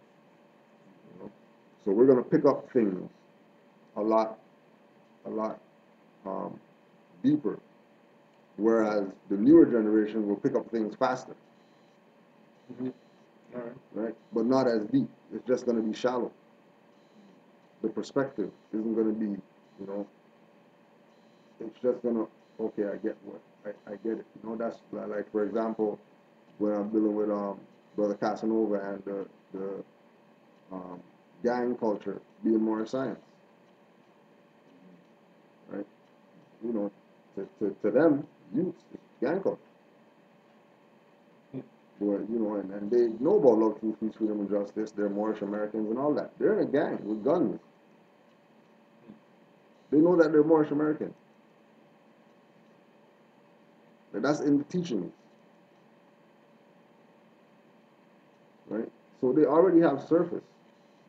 So we're going to pick up things a lot deeper, whereas the newer generation will pick up things faster. All right. Right? But not as deep. It's just going to be shallow. The perspective isn't going to be, it's just going to, okay, I get it. That's like, for example, when I'm dealing with Brother Casanova and the gang culture being more science. Right? To them, youth is gang culture. And they know about love, truth, peace, freedom, and justice. They're Moorish Americans and all that. They're in a gang with guns. They know that they're Moorish Americans. And that's in the teachings. Right? So they already have surface.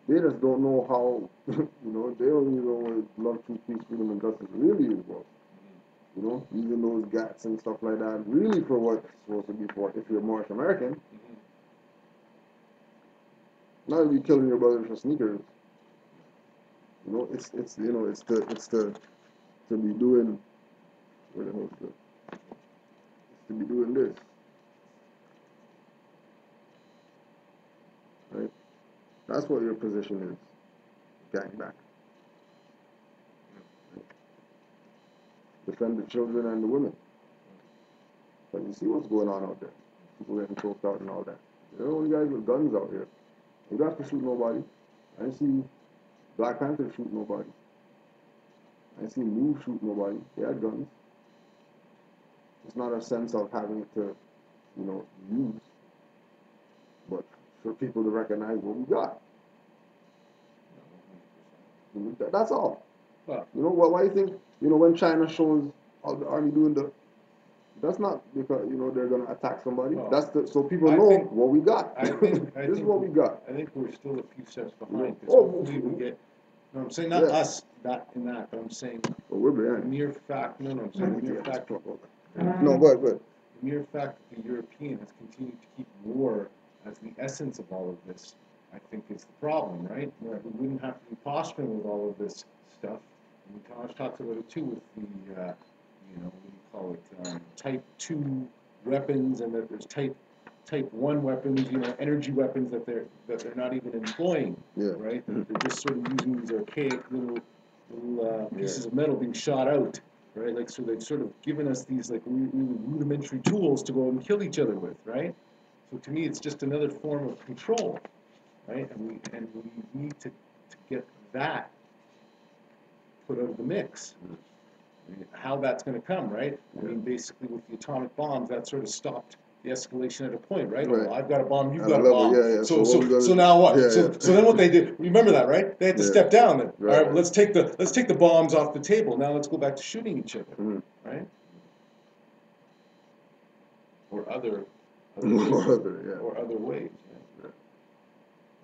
They just don't know how, they don't even know what love, truth, peace, freedom, and justice really is about. Using those gats and stuff like that really for what it's supposed to be for if you're Moorish American. Not to be killing your brothers for sneakers. It's to be doing to be doing this. Right? That's what your position is. Gang back. Defend the children and the women. But you see what's going on out there. People getting choked out and all that. They're the only guys with guns out here. You don't have to shoot nobody. I didn't see Black Panther shoot nobody. I didn't see Move shoot nobody. They had guns. It's not a sense of having it to, use, but for people to recognize what we got. That's all. Well, Why do you think, when China shows all the army doing that's not because, they're going to attack somebody. Well, So people know what we got. This is what we got. I think we're still a few steps behind. Oh, Hopefully we get. No, I'm saying not us, not in that, but I'm saying Well, we're the behind. mere fact. No, I'm saying the mere fact. No, go ahead. The mere fact that the European has continued to keep war as the essence of all of this, I think, is the problem, right? That we wouldn't have to be posturing with all of this stuff. And Tosh talks about it too with the, what do you call it, Type 2 weapons, and that there's Type 1 weapons, energy weapons that they're not even employing, right? They're just sort of using these archaic little pieces of metal being shot out. Right, like, so they've sort of given us these like really rudimentary tools to go and kill each other with, right? So to me, it's just another form of control, right? And we need to get that put out of the mix. I mean, how that's going to come, right? I mean, basically with the atomic bombs, that sort of stopped the escalation at a point, right? Right. Oh, I've got a bomb, you've At a got a level, bomb. yeah, yeah. So So what we gotta so do- now what? yeah, so yeah. so then what they did? Remember that, right? They had to Yeah. step down. Then. Right, All right, right. let's take the bombs off the table. Now let's go back to shooting each other, Mhm. right? Or other Yeah. or other ways. Yeah. Yeah.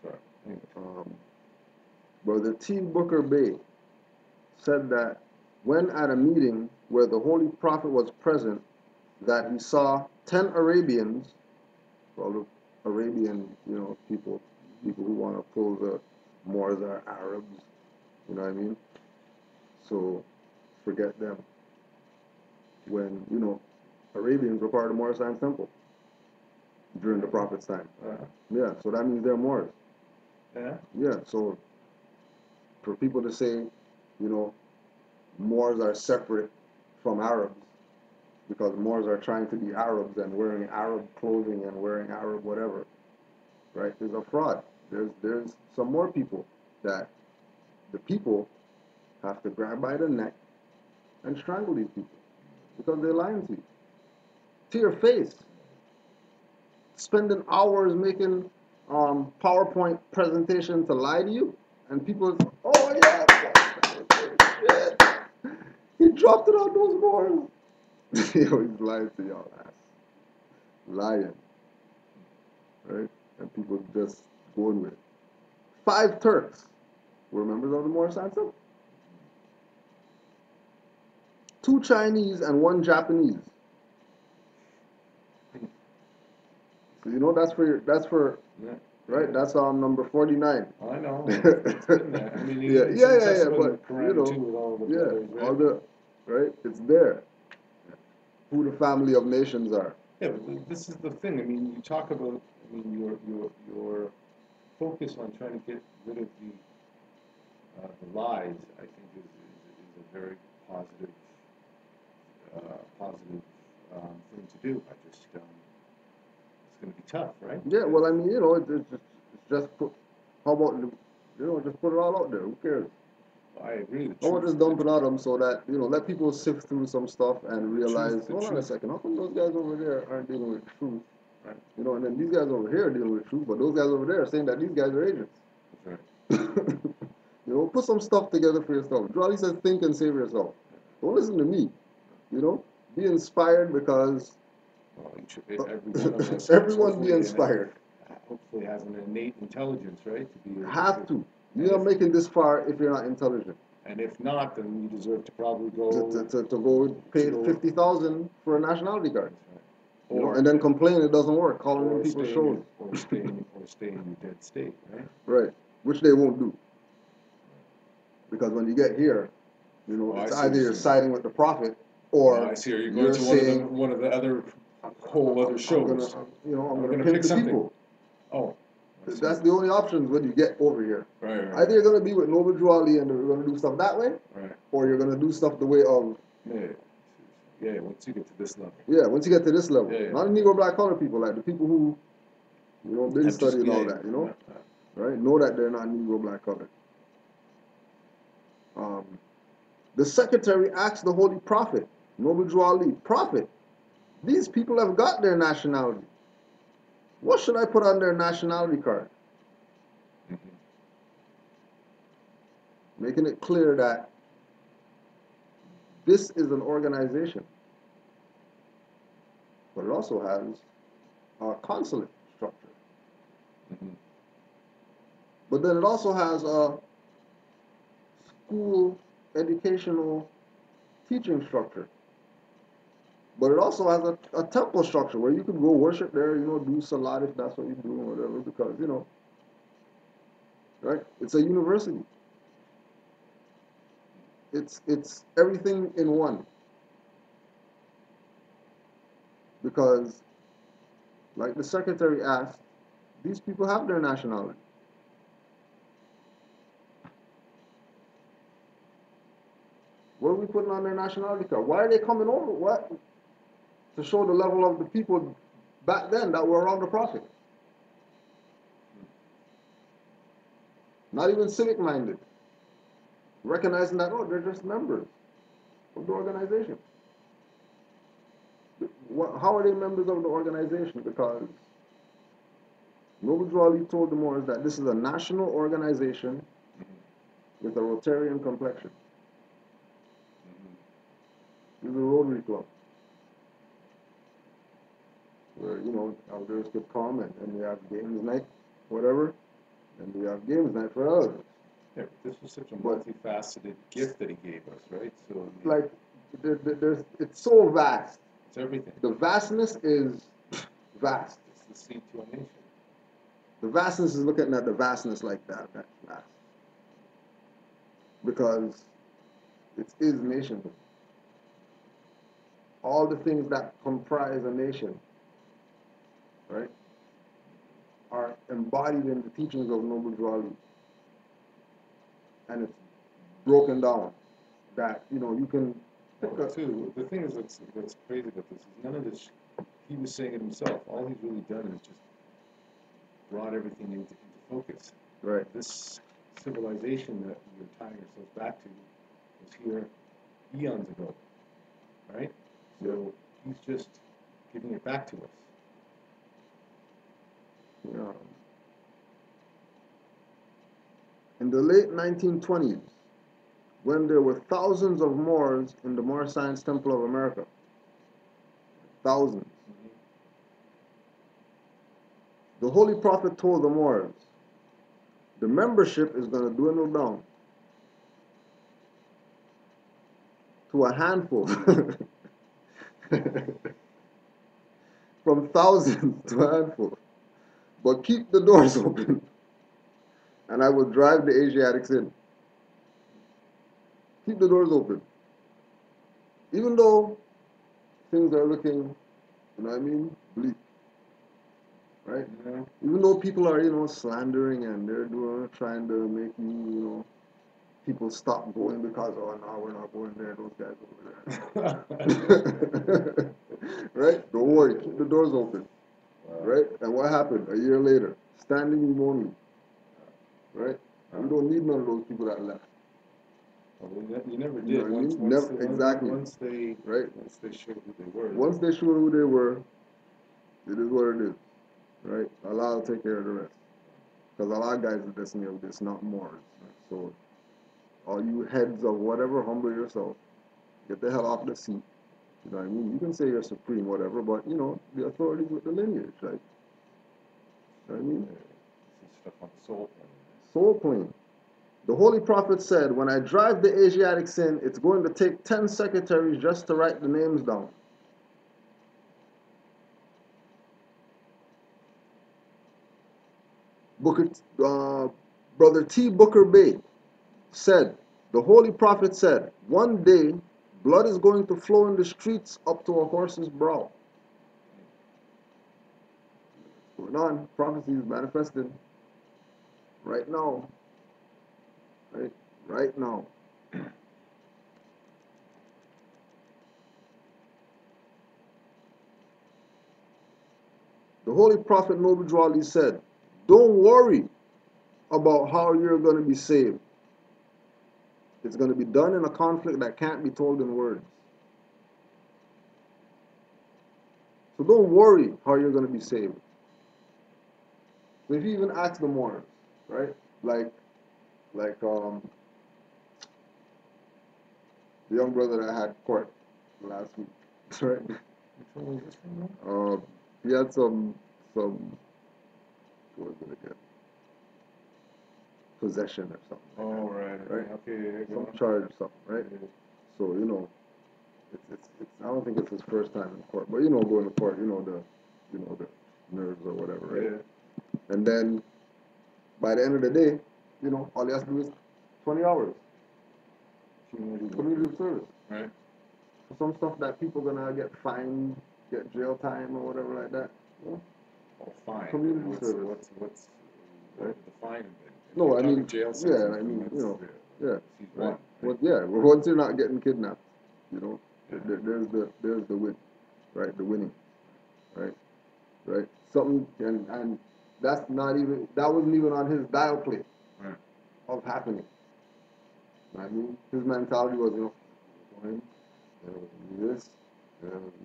Sorry. Anyway. Brother T. Booker Bay said that when at a meeting where the Holy Prophet was present, that he saw 10 Arabians, well, the Arabian, people who want to pose the Moors are Arabs, you know what I mean? So forget them. When, Arabians were part of the Moorish temple during the Prophet's time. Yeah, so that means they're Moors. Yeah. Yeah, so for people to say, Moors are separate from Arabs because Moors are trying to be Arabs and wearing Arab clothing and wearing Arab whatever, right, is a fraud. There's some more people that the people have to grab by the neck and strangle these people because they're lying to you. To your face. Spending hours making PowerPoint presentation to lie to you, and people, oh yeah, shit. He dropped it on those boards. Yo, he's lying to y'all ass. Lying. Right? And people just going with it. 5 Turks were members of the Moorish Council. 2 Chinese and 1 Japanese. So that's for Yeah. right? That's number 49. I know. It's been there. I mean, Yeah, it's yeah, in yeah, yeah, Testament but, and Quran too, with all the brothers, right? all the, right? It's there. Who the family of nations are. Yeah, but this is the thing. I mean, you talk about. I mean, your focus on trying to get rid of the lies. I think is a very positive thing to do. I just it's going to be tough, right? Yeah, well, I mean, it's just put, how about, just put it all out there. Who cares? I agree. I want to just dump it on them so that, let people sift through some stuff and realize, the hold on a truth. second, how come those guys over there aren't dealing with truth? Right. And then these guys over here are dealing with truth, but those guys over there are saying that these guys are agents. That's right. Put some stuff together for yourself. Jolly says, think and save yourself. Don't listen to me. Be inspired because Well, every one of us. everyone be inspired. Hopefully has an innate intelligence, right? To be able Have to. You're not making this far if you're not intelligent. And if not, then you deserve to probably go To go pay 50,000 for a nationality card. Or And then complain it doesn't work, calling in people's shows. Or stay in your dead state, right? Right. Which they won't do. Because when you get here, it's either you're siding with the prophet or I see. Or you're going to one of the other whole other shows. I'm gonna pick pimp the something. people. Oh. That's the only options when you get over here. Right. Either you're gonna be with Noble Drew Ali and you're gonna do stuff that way, right, or you're gonna do stuff the way of. Yeah. Once you get to this level. Yeah. Once you get to this level, Yeah. not the Negro black color people, like the people who, been studying all that, Yeah. right? Know that they're not Negro black color. The secretary asked the Holy Prophet, Noble Drew Ali, Prophet, these people have got their nationality. What should I put on their nationality card? Mm-hmm. Making it clear that this is an organization, but it also has a consulate structure. Mm-hmm. But then it also has a school educational teaching structure. But it also has a temple structure where you can go worship there, do salat if that's what you do or whatever, because, right? It's a university. It's everything in one. Because, like the secretary asked, these people have their nationality. What are we putting on their nationality card? Why are they coming over? What? To show the level of the people back then that were around the prophet. not even civic minded, recognizing that, oh, they're just members of the organization. How are they members of the organization? Because Noble Drew Ali told the Moors that this is a national organization with a Rotarian complexion. This is a Rotary Club where, you know, elders could come and we have games night, whatever, and we have games night for elders. Yeah, but this was such a multifaceted gift that he gave us, right? So Like, it's so vast. it's everything. The vastness is vast. It's the seed to a nation. The vastness is looking at the vastness like that. That's vast. Because it is nationhood. All the things that comprise a nation, right, are embodied in the teachings of Noble Drew Ali. And it's broken down that, you know, you can pick Well, up. too, the thing is what's crazy about this is none of this, he was saying it himself. All he's really done is just brought everything into focus. Right. This civilization that we're tying ourselves back to was here eons ago, right? So he's just giving it back to us. Yeah. In the late 1920s, when there were thousands of Moors in the Moor Science Temple of America, thousands, the Holy Prophet told the Moors, the membership is going to dwindle down to a handful, from thousands to a handful. But keep the doors open, and I will drive the Asiatics in. Keep the doors open. Even though things are looking, you know what I mean, bleak, right? Yeah. Even though people are, you know, slandering and they're trying to make you know, people stop going because, oh, no, we're not going there, those guys over there. Right? Don't worry, keep the doors open. Right? And what happened a year later? Standing room only. Right? We don't need none of those people that left. Well, you never did. You know what I mean? Never, exactly. Once they showed who they were. Once they showed who they were, it is what it is. Right? Allah will take care of the rest. Because Allah guides the destiny of this, not more. So, all you heads of whatever, humble yourself. Get the hell off the seat. You know what I mean? You can say you're supreme, whatever, but, you know, the authorities with the lineage, right? You know what I mean? This is stuff on the soul plane. Soul plane. The Holy Prophet said, when I drive the Asiatics in, it's going to take 10 secretaries just to write the names down. Brother T. Booker Bay said, the Holy Prophet said, one day, blood is going to flow in the streets up to a horse's brow. Going on, prophecy is manifested right now. Right now. The Holy Prophet Noble Drew Ali said, don't worry about how you're going to be saved. It's going to be done in a conflict that can't be told in words. So don't worry how you're going to be saved. So if you even ask the Moors, right? Like the young brother that had court last week, right? Which one was this one? He had some what was it again? Possession or something. Oh, right. Okay. Some charge or something, right? So, you know, it's I don't think it's his first time in court, but you know, going to court, you know the nerves or whatever, right? Yeah. And then by the end of the day, you know, all he has to do is 20 hours community service. Right. For some stuff that people gonna get fined, get jail time or whatever like that. You know? Oh, fine. Community service. What's the fine? No, I mean, jail yeah, sentence, I mean, that's, you know, yeah, he's right. won, Well, yeah, well, once you're not getting kidnapped, you know, there's the win, right? The winning, right? Something, and that wasn't even on his dial plate. Right. of happening. I mean, his mentality was, going, this,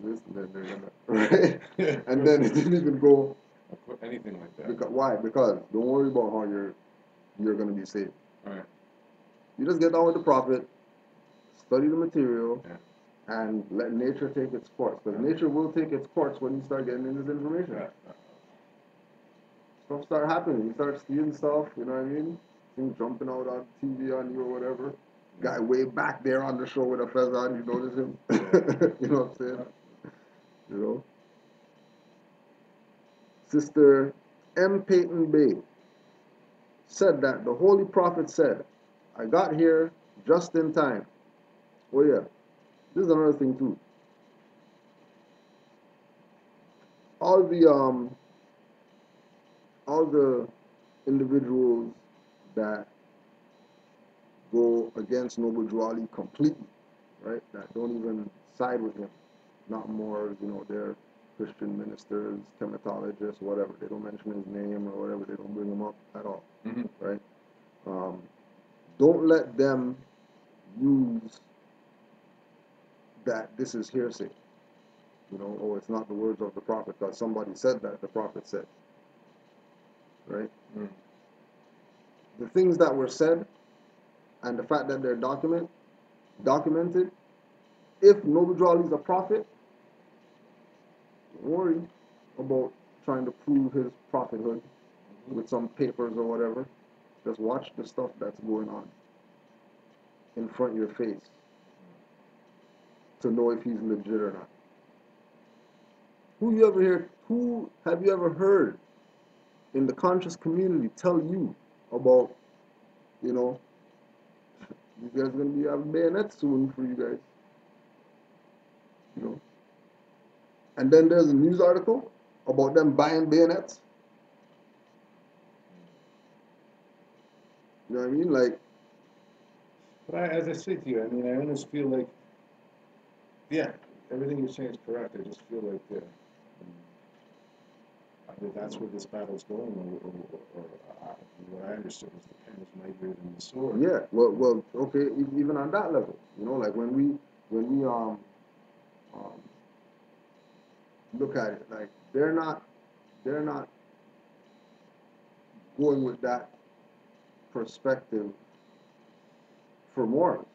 this, and then they're gonna, right? And then it didn't even go. Anything like that. Because, why? Because don't worry about how you're gonna be saved. All right. You just get down with the prophet, study the material, Yeah. and let nature take its course. Because nature will take its course when you start getting in this information. Yeah. Stuff start happening. You start seeing stuff, you know what I mean? Things jumping out on TV on you or whatever. Guy way back there on the show with a feather on, you notice him? You know what I'm saying? You know? Sister M. Peyton Bay said that the Holy Prophet said, I got here just in time. Oh yeah, this is another thing too. All the individuals that go against Noble Drew Ali completely, right? That don't even side with him. Not more, they're Christian ministers, chematologists, whatever. They don't mention his name or whatever. They don't bring him up at all, right? Don't let them use that this is hearsay. Oh, it's not the words of the prophet because somebody said that the prophet said, right? The things that were said and the fact that they're documented, if Noble Drew Ali is a prophet, don't worry about trying to prove his prophethood with some papers or whatever. Just watch the stuff that's going on in front of your face to know if he's legit or not. Who have you ever heard in the conscious community tell you about, you guys are going to be having bayonets soon for you guys, And then there's a news article about them buying bayonets. You know what I mean? Like, But as I say to you, I mean, I almost feel like, yeah, everything you're saying is correct. I just feel like either that's where this battle's going, or what I understood was the pen is mightier than the sword. yeah, well, okay, even on that level, like when we look at it, like they're not going with that perspective for Mormons.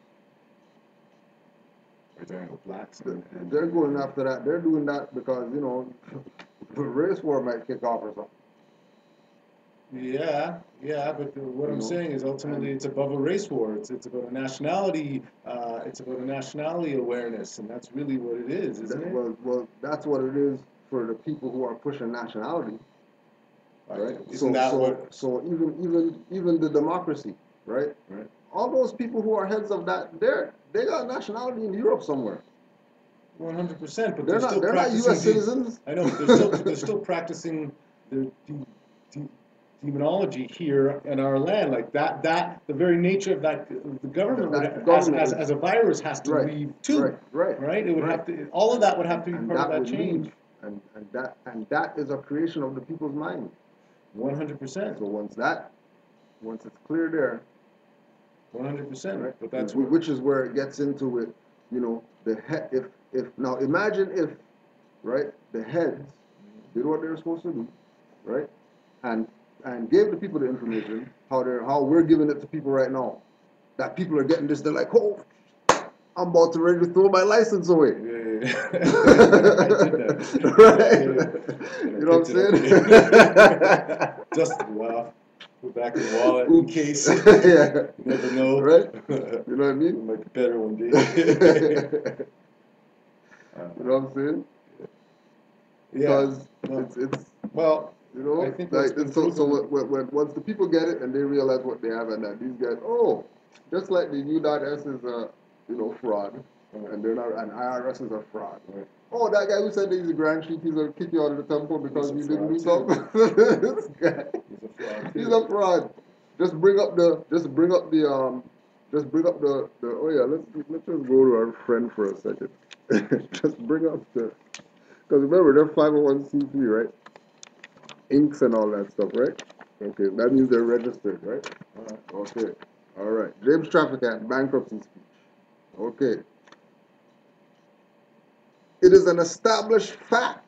They're blacks. They're going after that. They're doing that because the race war might kick off or something. Yeah, but what I'm saying is ultimately it's above a race war. It's about a nationality. It's about a nationality awareness, and that's really what it is, isn't it? Well, that's what it is for the people who are pushing nationality, right? Isn't that what? So even the democracy, right? Right. All those people who are heads of that, they got nationality in Europe somewhere. 100%, but They're not U.S. citizens. I know, but they're still practicing their demonology here in our land, like that. The very nature of that, the government as a virus has to leave too. Right. It would have to. All of that would have to be part of that change. And that is a creation of the people's mind. 100%. So once it's clear there. 100%. Right? But that's which is where it gets into it. The head. If now imagine if, right, the heads did what they were supposed to do, right, and gave the people the information how we're giving it to people right now. That people are getting this, they're like, oh, I'm about to ready to throw my license away. Yeah. I did that. Right? Yeah. You know what I'm saying? Just laugh. Put back in the wallet in case. Yeah. You never know. Right? You know what I mean? It might be better one day. You know what I'm saying? Yeah. Because it's well. I think like so when once the people get it and they realize what they have and that these guys, just like the U.S is a fraud, and they're not, and IRS is a fraud. Right. Oh, that guy who said that he's a grand chief, he's gonna kick you out of the temple because you didn't do too. something. This guy, he's a fraud. he's a fraud. Just bring up the oh yeah, let's just go to our friend for a second. Just bring up because remember they're 501c3, right? Inks and all that stuff, right? Okay, that means they're registered, right? Alright. Okay. All right. James Trafficant, bankruptcy speech. Okay. It is an established fact.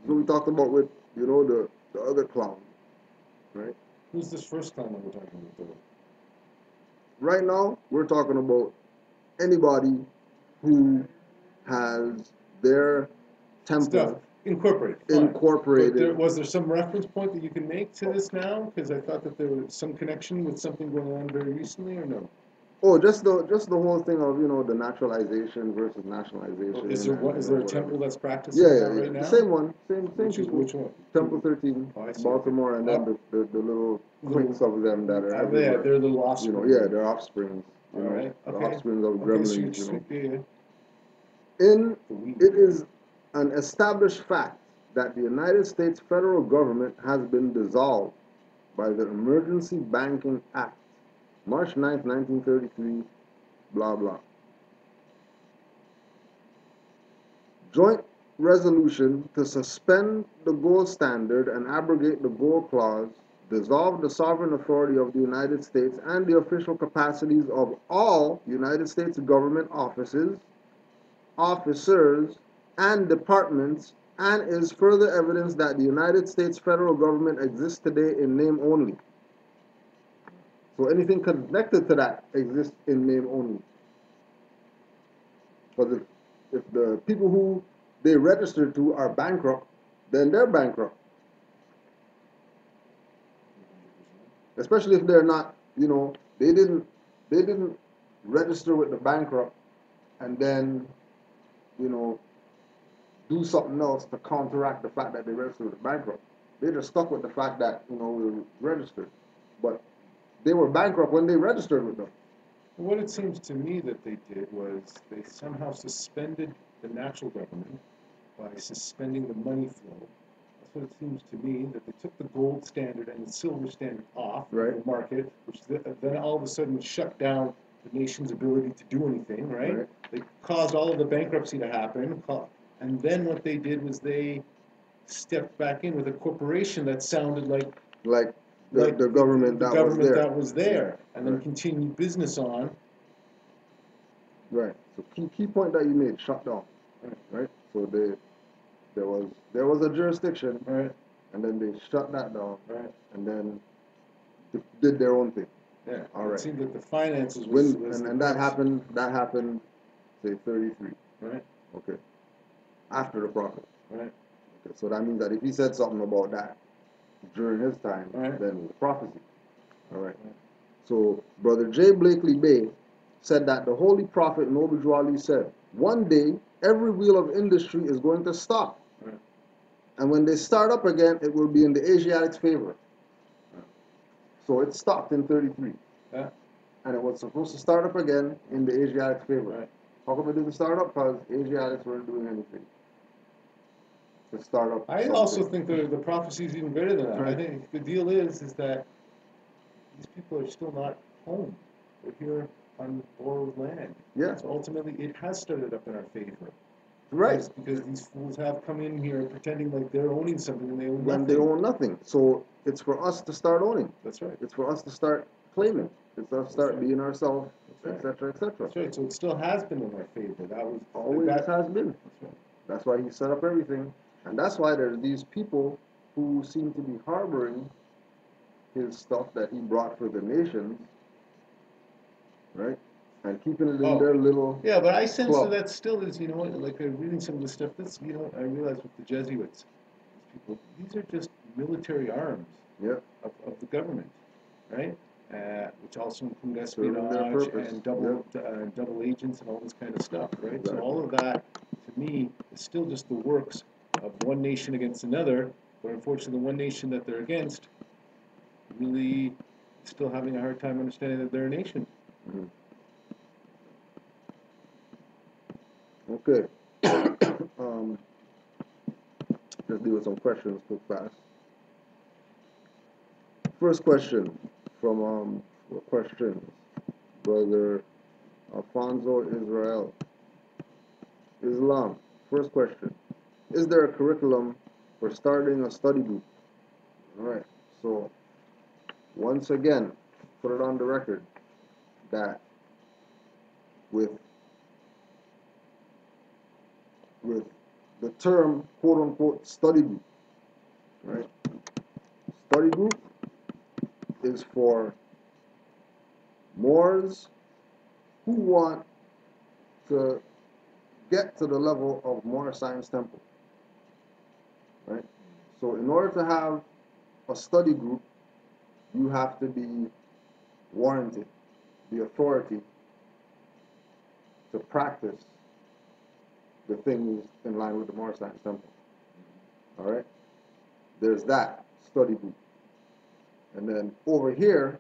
So we talked about with, the other clown, right? Who's this first clown that we're talking about though? Right now, we're talking about anybody who has their temple Stuff incorporated. Fine. incorporated. But was there some reference point that you can make to this now? Because I thought that there was some connection with something going on very recently, or no? Oh, just the whole thing of the naturalization versus nationalization. Is there and, is there a whatever. temple that's practicing Yeah, that yeah. right now? The same one, same people. Which one? Temple 13, Oh, I see. Baltimore, and then Okay. the little quinks of them that are Yeah, everywhere. they're little offspring. Yeah, they're offsprings. All right. The Okay. offsprings of Okay, so gremlins. The It is an established fact that the United States federal government has been dissolved by the Emergency Banking Act, March 9th, 1933, blah, blah. Joint resolution to suspend the gold standard and abrogate the gold clause, dissolve the sovereign authority of the United States and the official capacities of all United States government offices, officers, and departments, and is further evidence that the United States federal government exists today in name only. So anything connected to that exists in name only. Because if the people who they registered to are bankrupt, then they're bankrupt. Especially if they're not, they didn't register with the bankrupt and then, do something else to counteract the fact that they registered with the bankrupt. They just stuck with the fact that, we were registered. But they were bankrupt when they registered with them. What it seems to me that they did was they somehow suspended the natural government by suspending the money flow. That's what it seems to me, that they took the gold standard and the silver standard off Right. the market, which then all of a sudden shut down the nation's ability to do anything, right? They caused all of the bankruptcy to happen, and then what they did was they stepped back in with a corporation that sounded like the government that was there, and then Right. continued business on. Right. So key point that you made, shut down. Right. So there was a jurisdiction, Right. and then they shut that down, Right. and then did their own thing. Yeah. All It right. seemed that the finances And that happened, say 33. Right. Okay. After the prophet. Right. Okay. So that means that if he said something about that during his time, Right. then it was prophecy. All right. So Brother J. Blakely Bay said that the Holy Prophet Noble Jwali said, one day every wheel of industry is going to stop. Right. And when they start up again, it will be in the Asiatics' favor. So it stopped in 33. Yeah. And it was supposed to start up again in the Asiatics' favor. Right. How come it didn't start up? Because Asiatics weren't doing anything to start up. I also think the prophecy is even greater than that. Right. I think the deal is that these people are still not home. They're here on borrowed land. Yeah. So ultimately, it has started up in our favor. Right. Because these fools have come in here pretending like they're owning something and they own When nothing. they own nothing. So it's for us to start owning. That's right. It's for us to start claiming. It's for us to start right. being ourselves, That's right. etc., etc. That's right. So it still has been in our favor. That was Always has been. That's right. That's why he set up everything. And that's why there's these people who seem to be harboring his stuff that he brought for the nations, right? And keeping it in their little Yeah, but I sense club. that still is, like reading some of the stuff that's, I realize with the Jesuits, these people, these are just military arms Yeah. of the government, right? Which also include Serving their espionage purpose. and double agents and all this kind of stuff, right? Exactly. So all of that, to me, is still just the works of one nation against another, but unfortunately the one nation that they're against really still having a hard time understanding that they're a nation. Mhm. Okay. Let's deal with some questions quick fast. First question from questions. Brother Alfonso Israel. Islam. First question. Is there a curriculum for starting a study group? All right. So, once again, put it on the record that with the term quote unquote study group, right? Study group is for Moors who want to get to the level of Moor Science Temple, right? So in order to have a study group, you have to be warranted the authority to practice the things in line with the Moor Science Temple. All right? There's that study group. And then over here,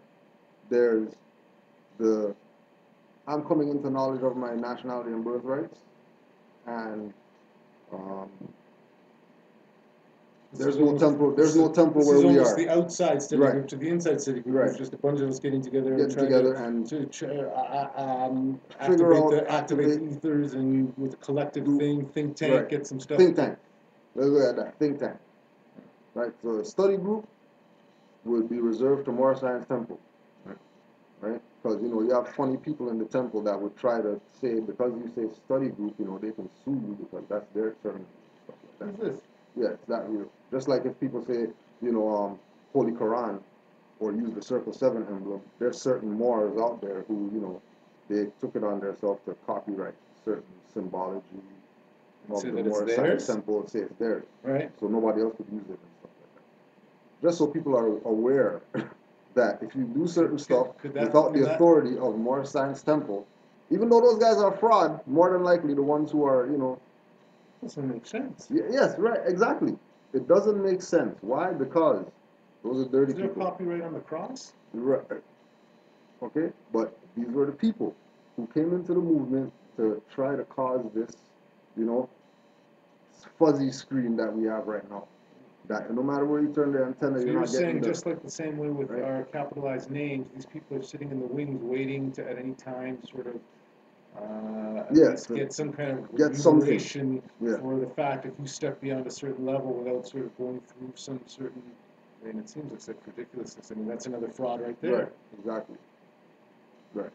there's the I'm coming into knowledge of my nationality and birthrights, and there's no temple. There's no temple where we are. This is almost the outside study Right. group to the inside study group. Right. It's just a bunch of us getting together Getting together and to figure out- activate the ethers and with a collective thing, think tank, Right. get some stuff. Think tank. Let's look at that. Think tank. Right. So the study group would be reserved to Moor Science Temple. Right? Because you have funny people in the temple that would try to say because you say study group, they can sue you because that's their term. Stuff like that. What's this? Yeah, it's that real. Just like if people say, Holy Quran or use the Circle 7 emblem, there's certain Moors out there who, they took it on themselves to copyright certain symbology of Say the that it's Moor Science theirs? Temple and say it's theirs. Right. So nobody else could use it and stuff like that. Just so people are aware that if you do certain stuff without the authority of Moor Science Temple, even though those guys are fraud, more than likely the ones who are, Doesn't make sense. Yes, right, exactly. It doesn't make sense. Why? Because those are dirty Is there people. copyright on the cross? Right. Okay, but these were the people who came into the movement to try to cause this, fuzzy screen that we have right now. That no matter where you turn the antenna, So you're you're not saying getting the, just like the same way with Right. our capitalized names, these people are sitting in the wings waiting to at any time sort of at Yeah, least to get some kind of get something. remuneration Yeah. for the fact if you step beyond a certain level without sort of going through some certain. I mean, it seems like such ridiculousness. I mean, that's another fraud right there. Right, exactly. Right.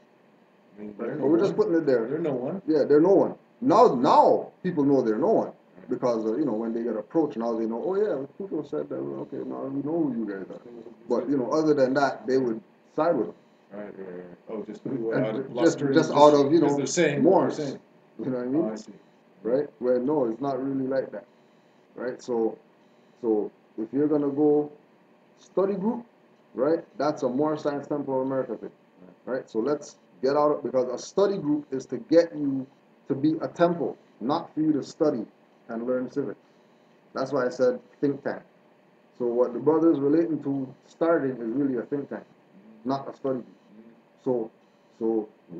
I mean, Right. they're But no we're just one. putting it there. They're no one. Yeah, they're no one. Now people know they're no one. Because, when they get approached, now they know, oh yeah, people said that, okay, now we know who you guys are. But, other than that, they would side with them. Right. Oh, just out And of bluster. just out of, because they're saying Moors. what they're saying. You know what I mean? Oh, I see. Right? Where, no, it's not really like that. Right? So if you're going to go study group, right, that's a Moor Science Temple of America thing. Right? So let's get out of, because a study group is to get you to be a temple, not for you to study and learn civics. That's why I said think tank. So what the brother is relating to starting is really a think tank, not a study group. So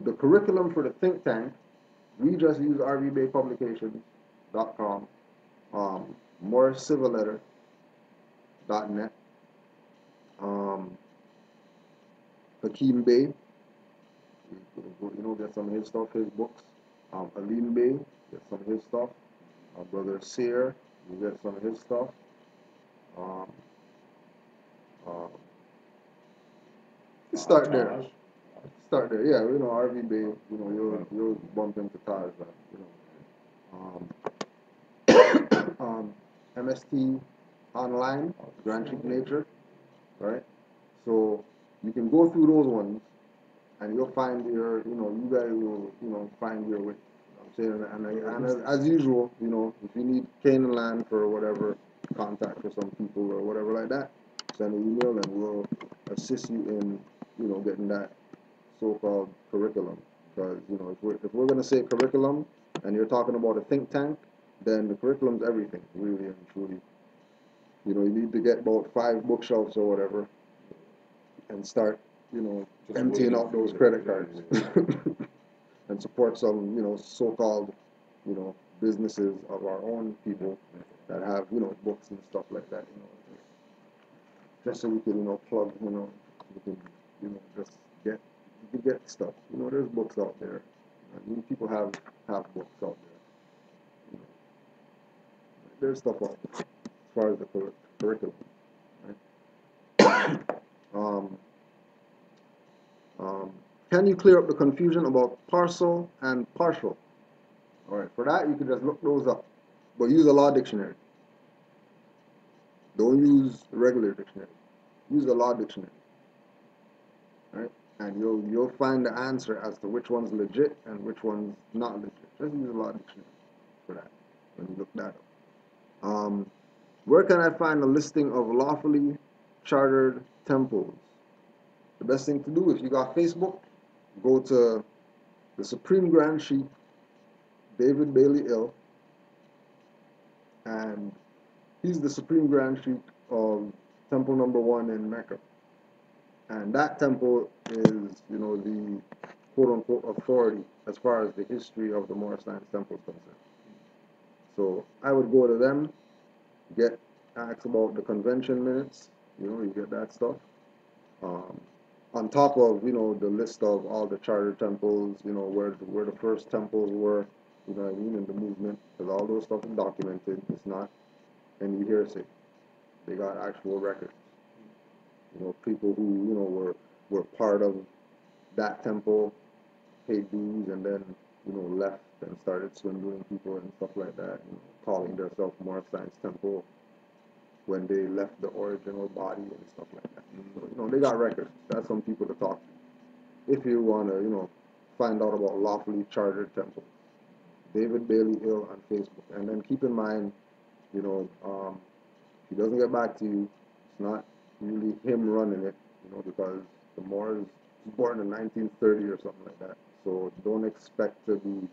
the curriculum for the think tank, we just use rvbaypublications.com, morecivilletter.net, Hakeem Bey, get some of his stuff, his books. Alim Bey, get some of his stuff. Our brother Sear, you get some of his stuff. Start there. Taj. Start there. Yeah, RV Bay, you'll bump into Taj, MST Online, Grand Chief Nature, right? So you can go through those ones and you'll find you guys will, find your way. I'm saying, and as usual, if you need Canaanland for whatever, contact for some people or whatever like that, send an email and we'll assist you in, getting that so-called curriculum. Because, if we're going to say curriculum and you're talking about a think tank, then the curriculum's everything, really and truly. You need to get about 5 bookshelves or whatever and start, Just emptying waiting out those for credit it. cards and support some, so-called, businesses of our own people that have, books and stuff like that, just so we can, plug, we can, just get, you can get stuff. There's books out there. People have books out there. There's stuff out there as far as the curriculum. Right? can you clear up the confusion about parcel and partial? All right, for that, you can just look those up, but use a law dictionary. Don't use a regular dictionary. Use a law dictionary, right? And you'll find the answer as to which one's legit and which one's not legit. Just use a law dictionary for that when you look that up. Where can I find a listing of lawfully chartered temples? The best thing to do, if you got Facebook, go to the Supreme Grand Sheikh David Bailey Ill, and he's the Supreme Grand Sheikh of Temple Number 1 in Mecca. And that temple is, the quote-unquote authority as far as the history of the Moorish Science Temple is concerned. So I would go to them, ask about the convention minutes, you get that stuff. On top of, the list of all the charter temples, where the first temples were, in the movement, because all those stuff is documented. It's not any hearsay. They got actual records. People who, were part of that temple, paid dues, and then, left and started swindling people and stuff like that, calling themselves Moorish Science Temple when they left the original body and stuff like that. So, they got records. That's some people to talk to. If you want to, find out about lawfully chartered temples. David Bailey Hill on Facebook. And then keep in mind, if he doesn't get back to you, it's not really him running it, because the Moors was born in 1930 or something like that. So don't expect to be,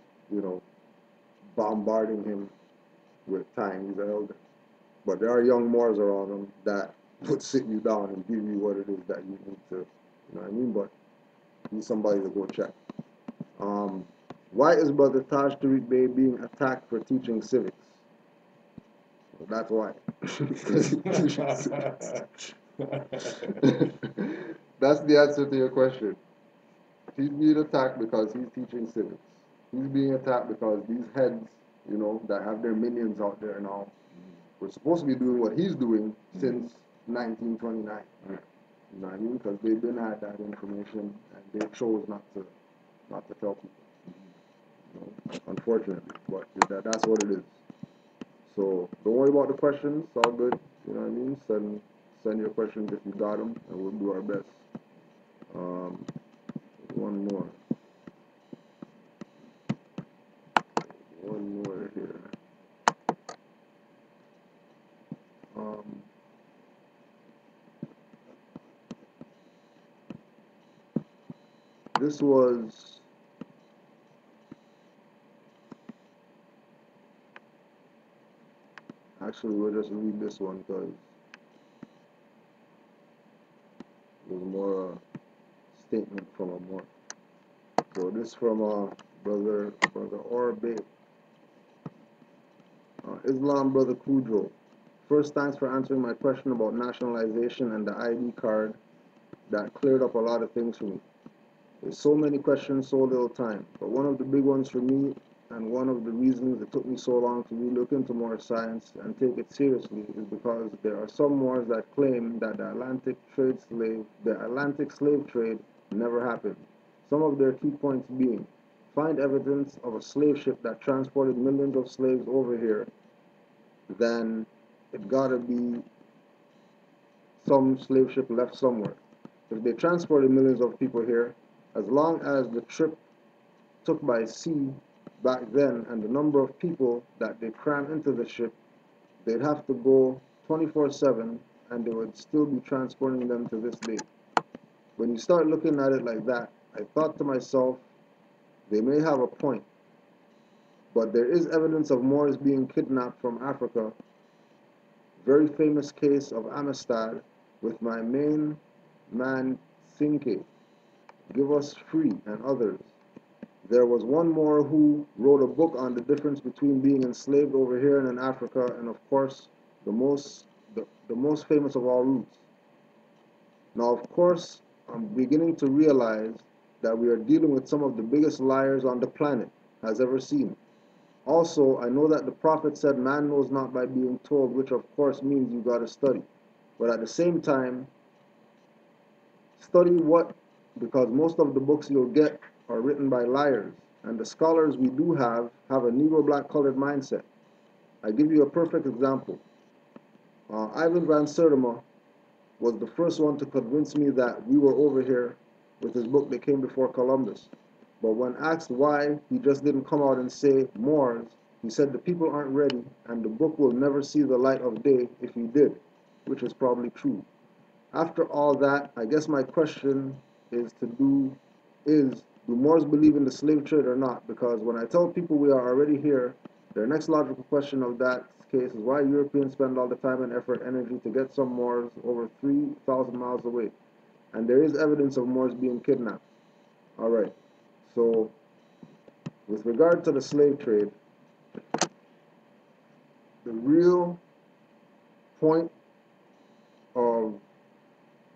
bombarding him with time. He's an elder. But there are young Moors around him that would sit you down and give you what it is that you need to, But you need somebody to go check. Why is Brother Taj Tariq Bey being attacked for teaching civics? Well, that's why. That's the answer to your question. He's being attacked because he's teaching civics. He's being attacked because these heads, that have their minions out there now, were supposed to be doing what he's doing since 1929. You know what I mean? Because they've been had that information and they chose not to tell people. Unfortunately, but that's what it is. So don't worry about the questions. It's all good. You know what I mean? Send your questions if you got them, and we'll do our best. One more here. This was actually, we'll just read this one because it was more a statement from a more. So this from brother Orbe. Islam brother Kujo. First, thanks for answering my question about nationalization and the ID card. That cleared up a lot of things for me. There's so many questions, so little time. But one of the big ones for me, and one of the reasons it took me so long to really look into Moorish science and take it seriously, is because there are some Moors that claim that the Atlantic slave trade never happened. Some of their key points being, find evidence of a slave ship that transported millions of slaves over here, then it gotta be some slave ship left somewhere. If they transported millions of people here, as long as the trip took by sea back then and the number of people that they cram into the ship, they'd have to go 24/7 and they would still be transporting them to this day. When you start looking at it like that, I thought to myself, they may have a point, but there is evidence of Moors being kidnapped from Africa. Very famous case of Amistad with my main man Sinke, Give Us Free, and others. There was one more who wrote a book on the difference between being enslaved over here and in Africa, and of course, the most famous of all roots. Now, of course, I'm beginning to realize that we are dealing with some of the biggest liars on the planet has ever seen. Also, I know that the Prophet said man knows not by being told, which of course means you got to study. But at the same time, study what because most of the books you'll get are written by liars, and the scholars we do have a Negro black colored mindset. I give you a perfect example. Ivan Van Sertima was the first one to convince me that we were over here with his book that came before Columbus. But when asked why he just didn't come out and say Moors, he said the people aren't ready and the book will never see the light of day if he did, which is probably true. After all that, I guess my question is do Moors believe in the slave trade or not? Because when I tell people we are already here, their next logical question of that case is why Europeans spend all the time and effort, energy to get some Moors over 3,000 miles away. And there is evidence of Moors being kidnapped. All right. So, with regard to the slave trade, the real point of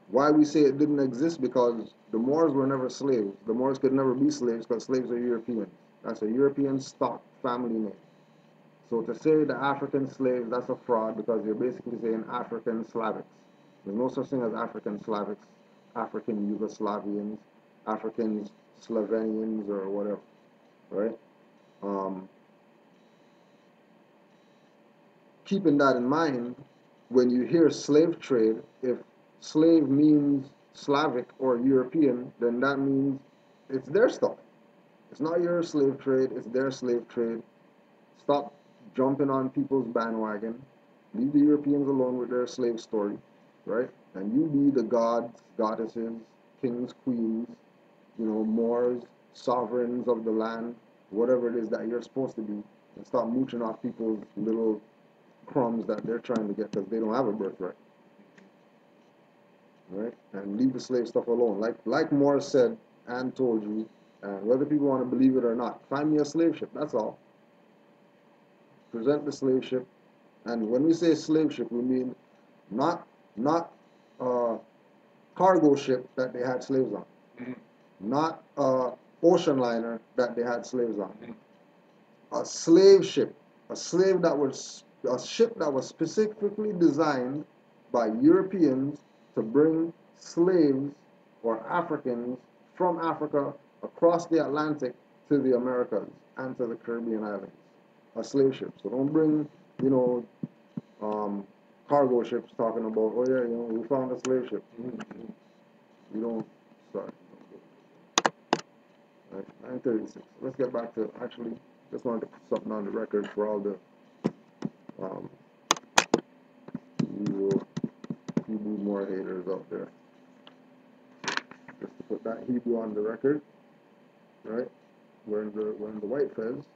why we say it didn't exist, because the Moors were never slaves. The Moors could never be slaves because slaves are Europeans. That's a European stock family name. So to say the African slaves, that's a fraud because you're basically saying African Slavics. There's no such thing as African Slavics, African Yugoslavians, African Slovenians, or whatever, right? Keeping that in mind, when you hear slave trade, if slave means Slavic or European, then that means it's their stuff. It's not your slave trade, it's their slave trade. Stop jumping on people's bandwagon. Leave the Europeans alone with their slave story, right? And you be the gods, goddesses, kings, queens, Moors, sovereigns of the land, whatever it is that you're supposed to be, and stop mooching off people's little crumbs that they're trying to get because they don't have a birthright, right? And leave the slave stuff alone. Like Morris said and told you, and whether people want to believe it or not, find me a slave ship. That's all. Present the slave ship, and when we say slave ship, we mean not cargo ship that they had slaves on, not ocean liner that they had slaves on. A slave ship, a ship that was specifically designed by Europeans to bring slaves or Africans from Africa across the Atlantic to the Americas and to the Caribbean islands. A slave ship. So don't bring, cargo ships talking about, oh yeah, we found a slave ship. You don't, sorry. Right, 9:36. Let's get back to, actually, just wanted to put something on the record for all the Hebrew more haters out there. Just to put that Hebrew on the record, right? We're in the white fez,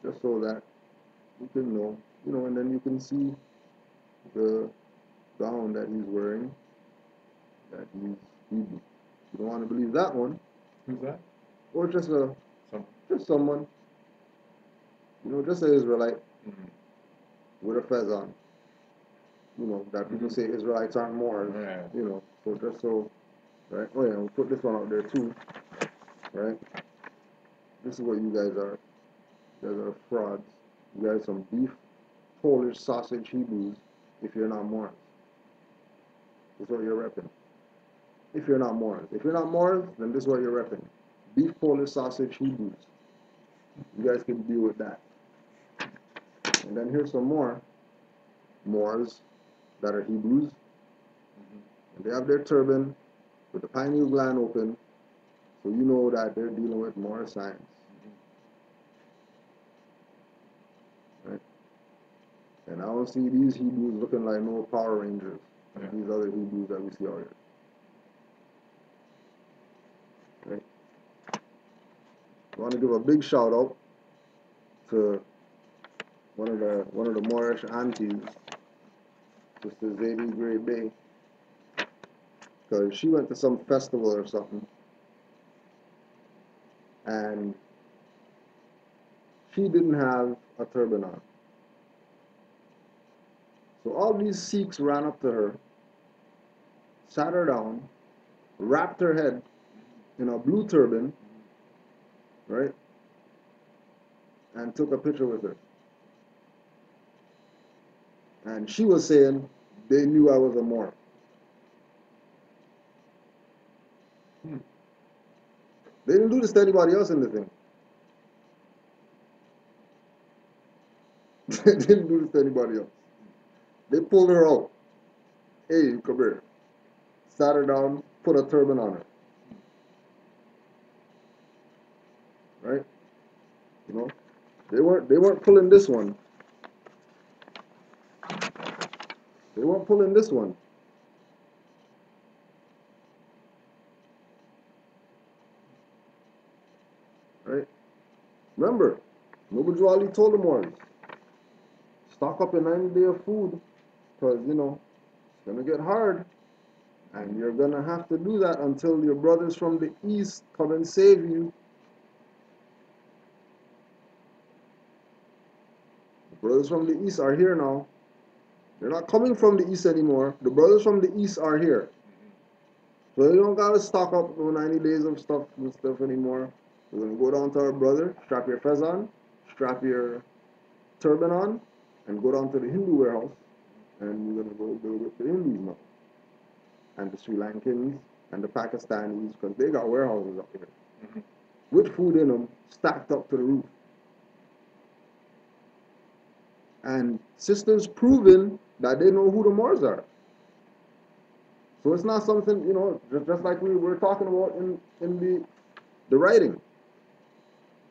just so that you can know, and then you can see the gown that he's wearing, that he's Hebrew. You don't want to believe that one. Who's that? Or just someone, just an Israelite with a fez on. That people say Israelites aren't Moors. Yeah. So just so, right? Oh yeah, we'll put this one out there too, right? This is what you guys are. You guys are frauds. You guys are some beef, Polish sausage Hebrews if you're not Moors. This is what you're repping. If you're not Moors. If you're not Moors, then this is what you're repping. Beef, Polish sausage Hebrews. You guys can deal with that. And then here's some more Moors that are Hebrews. And they have their turban with the pineal gland open, so you know that they're dealing with Moor science. Right? And I don't see these Hebrews looking like no Power Rangers, like these other Hebrews that we see out here. Right? I want to give a big shout out to one of the Moorish aunties, Sister Zadie Gray Bay, because she went to some festival or something, and she didn't have a turban on. So all these Sikhs ran up to her, sat her down, wrapped her head in a blue turban, right, and took a picture with her. And she was saying they knew I was a Moor. They didn't do this to anybody else in the thing. They didn't do this to anybody else. They pulled her out. Hey, you come here. Sat her down, put a turban on her. Right? You know? They weren't pulling this one. They weren't pulling this one. Right? Remember, Noble Ali told them all, stock up your 90 day of food, because, you know, it's going to get hard. And you're going to have to do that until your brothers from the east come and save you. The brothers from the east are here now. They're not coming from the east anymore. The brothers from the east are here. So you don't got to stock up no 90 days of stuff and stuff anymore. We're going to go down to our brother, strap your fez on, strap your turban on, and go down to the Hindu warehouse. And we're going to go build with the Hindus now. And the Sri Lankans and the Pakistanis, because they got warehouses up here. With food in them, stacked up to the roof. And sisters proving that they know who the Moors are. So it's not something, you know, just like we were talking about in the writing.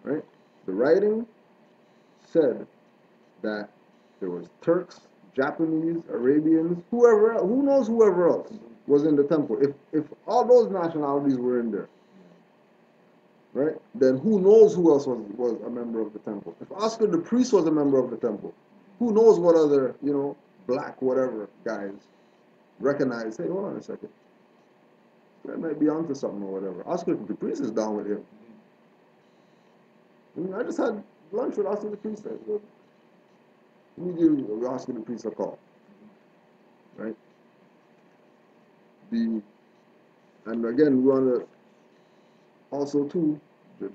Right? The writing said that there was Turks, Japanese, Arabians, whoever, who knows whoever else was in the temple. If all those nationalities were in there, right, then who knows who else was a member of the temple. If Oscar the priest was a member of the temple, who knows what other, you know, black whatever guys recognize, hey, hold on a second, that might be onto something or whatever. Oscar the priest is down with him. I mean, I just had lunch with Oscar the priest. Let me give Oscar the priest a call. Right? And again, we want to also too,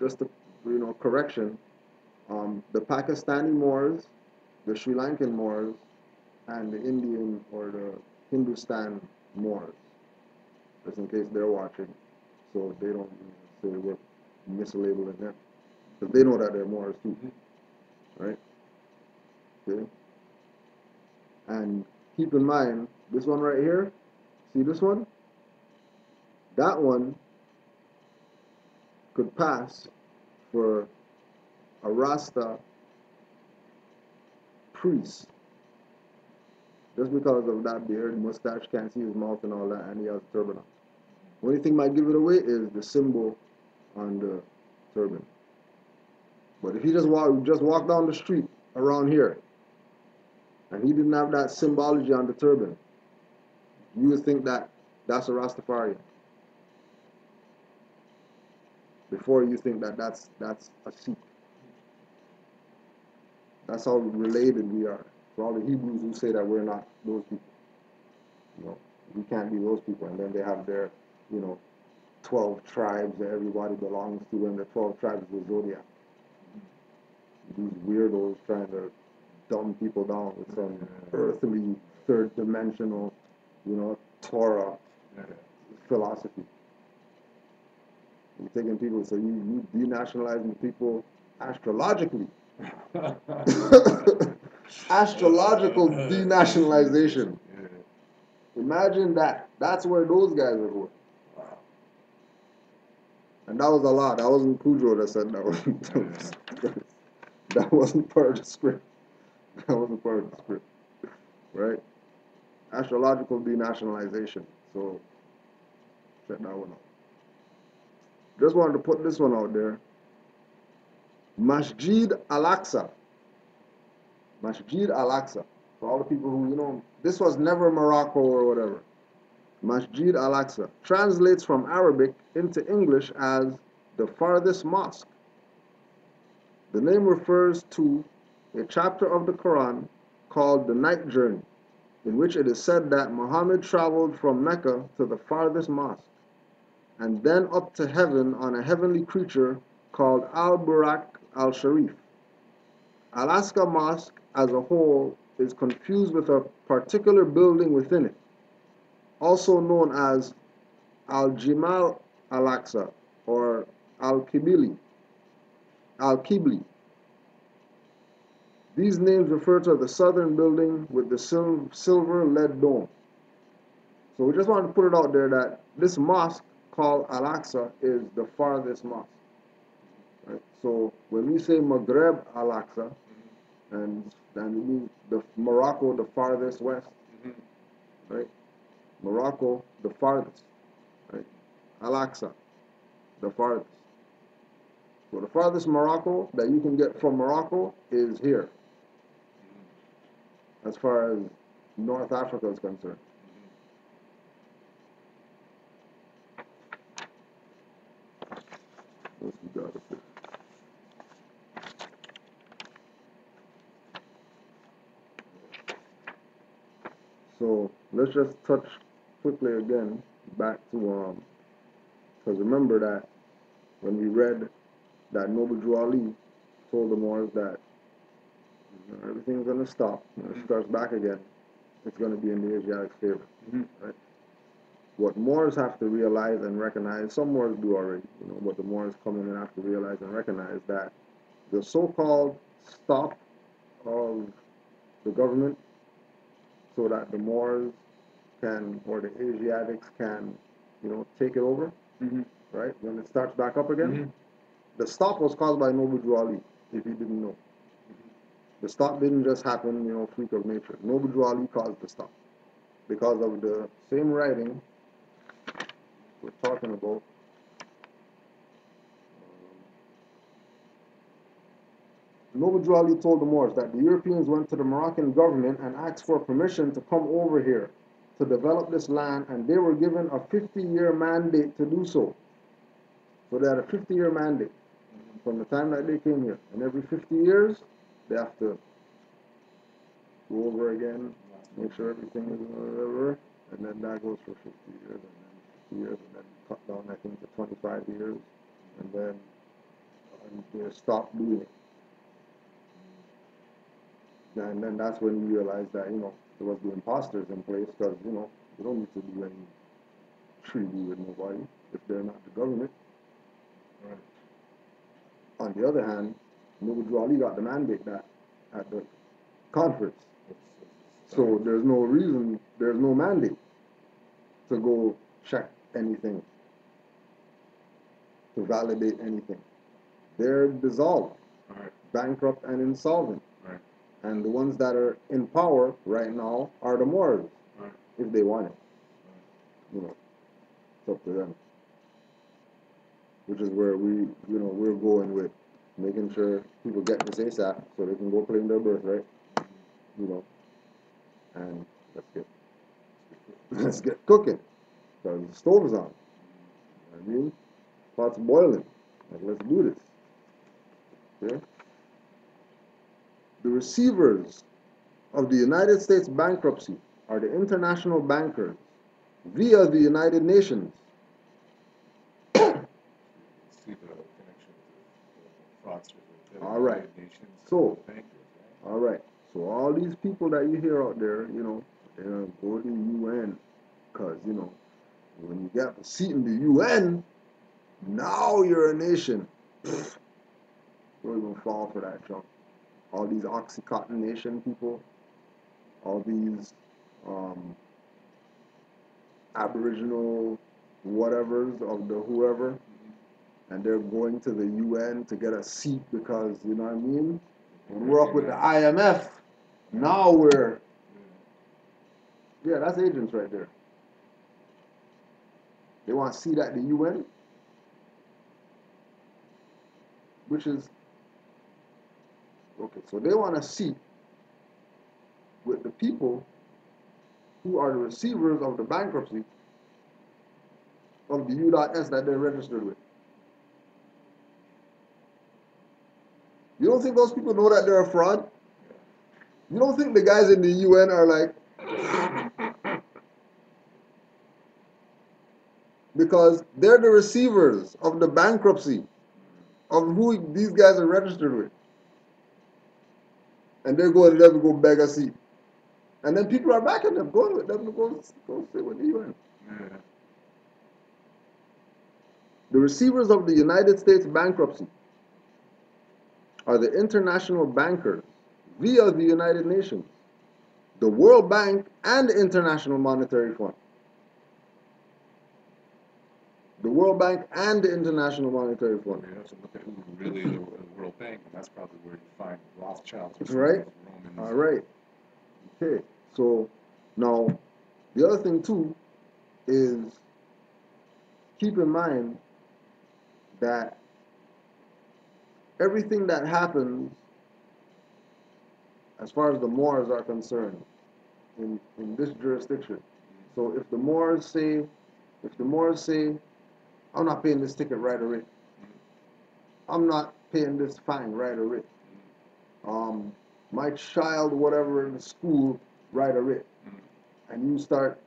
just a, you know, correction, the Pakistani Moors, the Sri Lankan Moors, and the Indian or the Hindustan Moors, just in case they're watching, so they don't say we're mislabeling them, because they know that they're Moors too, right? Okay. And keep in mind, this one right here, see this one? That one could pass for a Rasta priest. Just because of that beard, mustache, can't see his mouth and all that, and he has a turban on. Only thing might give it away is the symbol on the turban. But if he just walk down the street around here, and he didn't have that symbology on the turban, you would think that that's a Rastafarian. Before you think that that's a Sikh. That's how related we are. For all the Hebrews who say that we're not those people. You know, we can't be those people. And then they have their, you know, 12 tribes that everybody belongs to, and the 12 tribes of the Zodiac. These weirdos trying to dumb people down with some earthly, third dimensional, you know, Torah philosophy. You're taking people, so you denationalizing people astrologically. Astrological denationalization. Imagine that. That's where those guys are going. Wow. And that was a lot. That wasn't Cujo that said that. That wasn't part of the script. That wasn't part of the script. Right? Astrological denationalization. So, check that one out. Just wanted to put this one out there. Masjid Al-Aqsa. Masjid Al-Aqsa. For all the people who, you know, this was never Morocco or whatever. Masjid Al-Aqsa translates from Arabic into English as the farthest mosque. The name refers to a chapter of the Quran called the Night Journey, in which it is said that Muhammad traveled from Mecca to the farthest mosque, and then up to heaven on a heavenly creature called Al-Burak Al-Sharif. Al-Aqsa Mosque as a whole is confused with a particular building within it, also known as Al-Jimal Al-Aqsa or Al-Qibli. Al-Qibli. These names refer to the southern building with the silver lead dome. So we just wanted to put it out there that this mosque called Al-Aqsa is the farthest mosque. Right? So when we say Maghreb Al-Aqsa, and then it means the Morocco, the farthest west, right? Morocco, the farthest, right? Al-Aqsa, the farthest. So the farthest Morocco that you can get from Morocco is here, as far as North Africa is concerned. What we got up there? So let's just touch quickly again back to because remember that when we read that Noble Drew Ali told the Moors that everything's going to stop, when it starts back again, it's going to be in the Asiatic favor. Right? What Moors have to realize and recognize, some Moors do already, but the Moors come in and have to realize and recognize that the so-called stop of the government so that the Moors can, or the Asiatics can, take it over, right? When it starts back up again, the stop was caused by Noble Drew Ali, if you didn't know. The stop didn't just happen, freak of nature. Noble Drew Ali caused the stop because of the same writing we're talking about. Noble Drew Ali told the Moors that the Europeans went to the Moroccan government and asked for permission to come over here to develop this land, and they were given a 50-year mandate to do so. So they had a 50-year mandate from the time that they came here. And every 50 years, they have to go over again, make sure everything is whatever, and then that goes for 50 years, and then 50 years, and then cut down, I think, to 25 years, and then they stop doing it. And then that's when you realize that, there was the imposters in place, because, you don't need to do any treaty with nobody if they're not the government. Right. On the other hand, Noble Drew Ali got the mandate that at the conference. So there's no reason, there's no mandate to go check anything, to validate anything. They're dissolved, bankrupt and insolvent. And the ones that are in power right now are the Moors, if they want it. It's up to them. Which is where we're going with making sure people get this ASAP so they can go claim their birthright. And let's get cooking, because the stove is on. I mean, pot's boiling. Let's do this. Okay? The receivers of the United States bankruptcy are the international bankers via the United Nations. All right. So, all right. So all these people that you hear out there, they don't go to the UN, because when you get a seat in the UN, now you're a nation. We're gonna fall for that junk. All these Oxycontin nation people, all these Aboriginal whatevers of the whoever, and they're going to the UN to get a seat because, you know what I mean? When we're up with the IMF, now we're, yeah, that's agents right there. They want a seat at the UN, which is, okay, so they want a seat with the people who are the receivers of the bankruptcy of the U.S. that they're registered with. You don't think those people know that they're a fraud? You don't think the guys in the UN are like, because they're the receivers of the bankruptcy of who these guys are registered with. And they're going to them to go beg a seat. And then people are backing them, going with them to go sit with the UN. The receivers of the United States bankruptcy are the international bankers via the United Nations, the World Bank, and the International Monetary Fund. The World Bank and the International Monetary Fund. You have to look at who really the World Bank, and that's probably where you find Rothschilds or Right. Romans. All right. Okay. So now the other thing too is keep in mind that everything that happens as far as the Moors are concerned in this jurisdiction. So if the Moors say, I'm not paying this ticket right away. I'm not paying this fine right away. My child, whatever, in the school right away. And you start,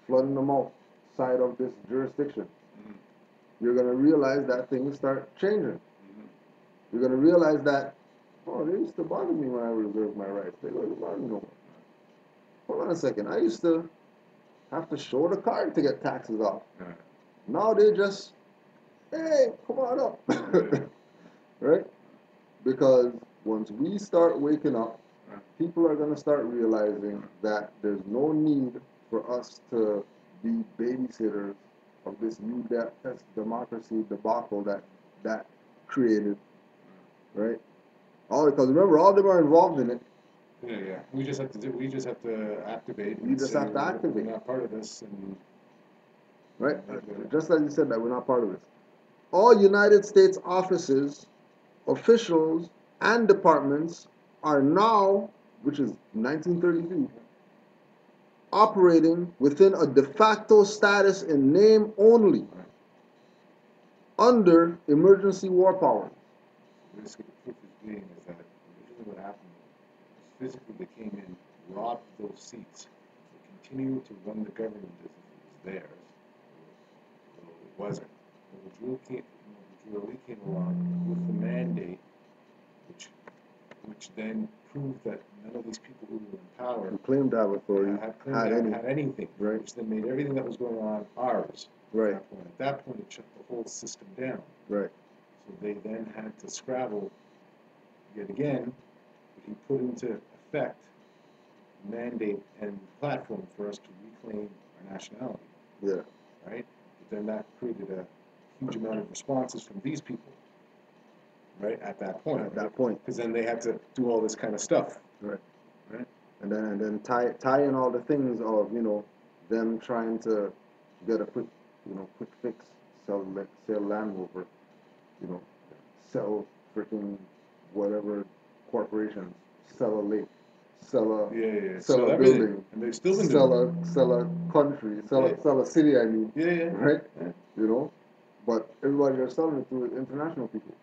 flooding them outside of this jurisdiction. You're going to realize that things start changing. You're going to realize that, oh, they used to bother me when I reserved my rights. They don't bother me no more. Hold on a second. I used to have to show the card to get taxes off. Now they just, hey, come on up. Right? Because once we start waking up, people are going to start realizing that there's no need for us to be babysitters of this U.S. democracy debacle that created, right? All because remember, all of them are involved in it. Yeah. We just have to activate. You just have to activate. We're not part of this, and right? Just as you said that we're not part of this. All United States offices, officials, and departments are now, which is 1933, operating within a de facto status in name only, under emergency war powers. basically the proof is being is that originally what happened was physically they came in, robbed those seats, they continued to run the government as if it was theirs, although it wasn't. And the drill came along with the mandate, which then proved that none of these people who were in power Who claimed to have authority had anything, right? which then made everything that was going on ours. Right. At that point, it shut the whole system down. Right. So they then had to scrabble yet again. He put into effect mandate and platform for us to reclaim our nationality. Yeah. Right? But then that created a huge amount of responses from these people. Right? At that point. At that point. Because then they had to do all this kind of stuff. Right. Right? And then tie in all the things of, them trying to get a quick fix, sell Land Rover, sell freaking whatever corporations, sell a lake, sell a Sell a everything. building, And they've still been doing it. sell a country, sell a city, I mean. Yeah. Right? Yeah. But everybody they're selling it to is international people.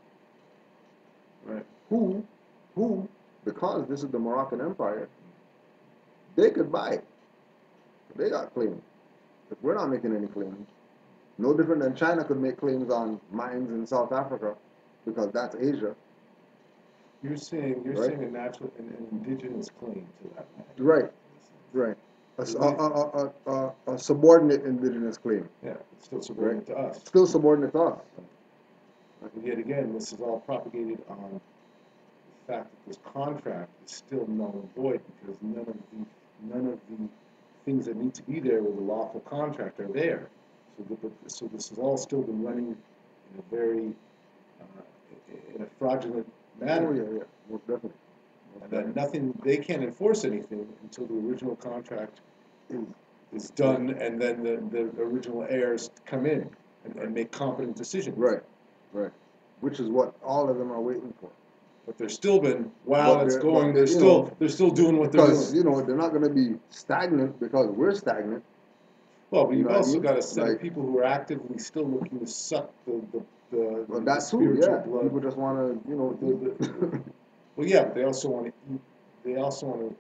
Right. Who, because this is the Moroccan Empire, they could buy it. They got claims. But we're not making any claims. No different than China could make claims on mines in South Africa, because that's Asia. You're saying Right? a natural, an indigenous claim to that land. Right. A subordinate indigenous claim. Yeah, it's still subordinate to us. Still subordinate to us. But yet again, this is all propagated on the fact that this contract is still null and void because none of the things that need to be there with a lawful contract are there. So this has all still been running in a very in a fraudulent manner. Oh yeah, most definitely. And that nothing, they can't enforce anything until the original contract is done, and then the original heirs come in and make competent decisions. Right. Which is what all of them are waiting for. But they're still been while But it's they're- going. but They're still doing what they're Because doing. they're not going to be stagnant because we're stagnant. Well, but You you've know what I also mean? got a set Like- of people who are actively still looking to suck the Well, that too, spiritual yeah. blood. People just want to, eat. Well, yeah, but they also want to eat. They also want to.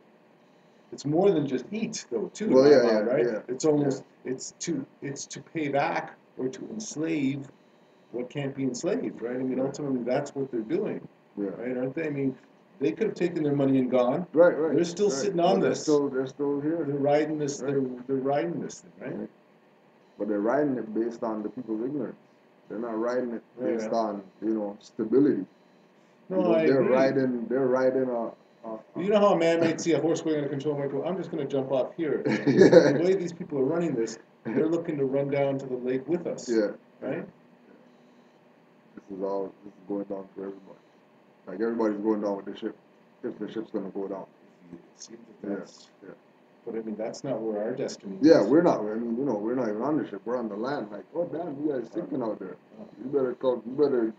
It's more than just eat, though, too. Well, in my yeah, mind, right? yeah. It's almost it's to pay back or to enslave what can't be enslaved, right? I mean, ultimately, that's what they're doing, Yeah. right? Aren't they? I mean, they could have taken their money and gone. Right. They're still right. sitting on But this. They're still here. They're riding this. Right. They're riding this thing, right? Right. But they're riding it based on the people's ignorance. They're not riding it based Yeah. on, you know, stability. No, You know, I they're agree. riding You know how a man might see a horse going out of control and might go, I'm just going to jump off here. yeah. The way these people are running this, they're looking to run down to the lake with us. Yeah. Right? This is going down for everybody. Like everybody's going down with the ship. If the ship's gonna go down. It seems that that's. Yeah. But I mean, that's not where our destiny Yeah, is. we're not. I mean, you know, we're not even on the ship. We're on the land. Like, oh damn, you guys sinking out there. You better come. You better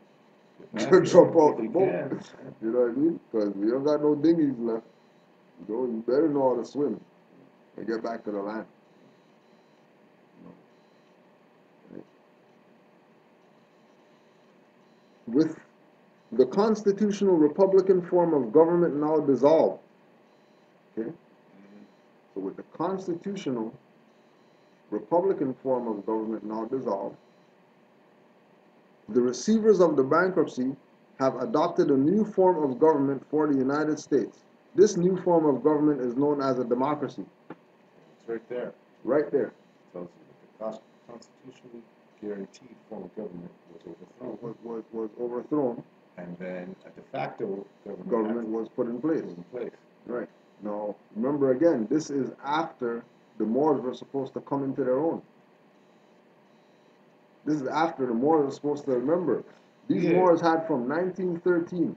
jump off the boat. You know what I mean? Because we don't got no dinghies left. You know, you better know how to swim and get back to the land. With the constitutional Republican form of government now dissolved, okay? So with the constitutional Republican form of government now dissolved, the receivers of the bankruptcy have adopted a new form of government for the United States. This new form of government is known as a democracy. It's right there. Right there. Tells you that the constitutionally guaranteed form of government was overthrown. Was overthrown. And then a de facto Government was put in place. place. Right. Now, remember again, this is after the Moors were supposed to come into their own. This is after the Moors were supposed to remember. These Moors had from 1913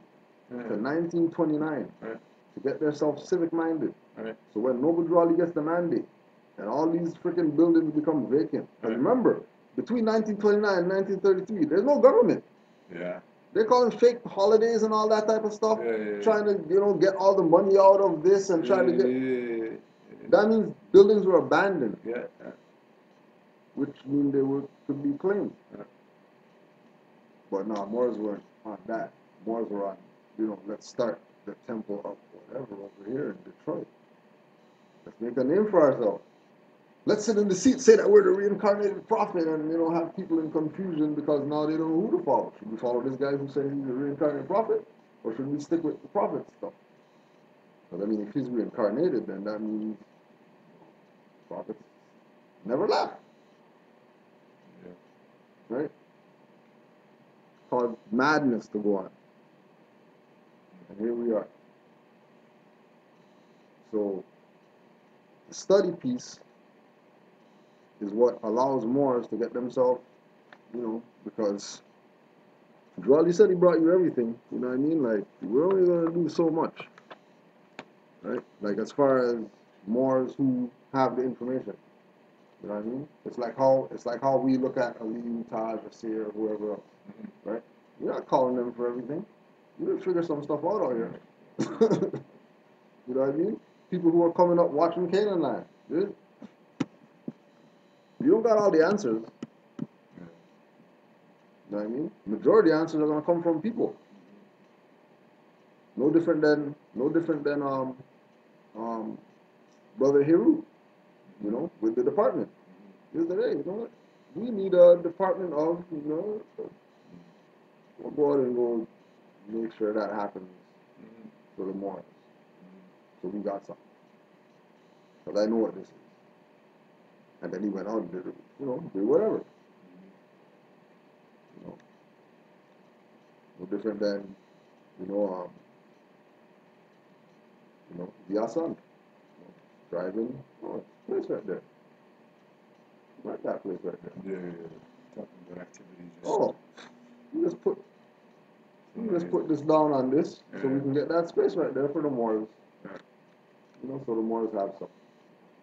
to 1929 to get themselves civic minded. Right. So when Noble Drawley gets the mandate and all these freaking buildings become vacant. And remember, between 1929 and 1933, there's no government. Yeah. They're calling fake holidays and all that type of stuff, Yeah. trying to, you know, get all the money out of this and trying to get. That means buildings were abandoned. Yeah. Which means they could be claimed. Yeah. But no, Moors weren't on that. Moors were on, you know, let's start the temple of whatever over here in Detroit. Let's make a name for ourselves. Let's sit in the seat, say that we're the reincarnated prophet, and, you know, have people in confusion because now they don't know who to follow. Should we follow this guy who said he's a reincarnated prophet, or should we stick with the prophet stuff? Because I mean, if he's reincarnated, then that means prophets never left. Yeah. Right? Caused madness to go on. And here we are. So, the study piece is what allows Moors to get themselves, you know, because Drawley said he brought you everything, you know what I mean? Like, we're only going to do so much, right? Like, as far as Moors who have the information, you know what I mean? It's like how we look at Ali, Taj, Asir, whoever else, right? You're not calling them for everything. You gotta figure some stuff out here. You know what I mean? People who are coming up watching Canaanland. You don't got all the answers. You know what I mean? Majority of the answers are gonna come from people. No different than Brother Hiru, you know, with the department. Here's the day, you know what? We need a department of, you know, we'll go out and go make sure that happens for the Moors. So we got something. Because I know what this is. And then he went out and did, you know, did whatever. You know, no different than, the Asan. Driving, place right there. Right that place right there. Yeah. Talking about activities. Oh, you just put this down on this so we can get that space right there for the Moors. Yeah. You know, so the Moors have something.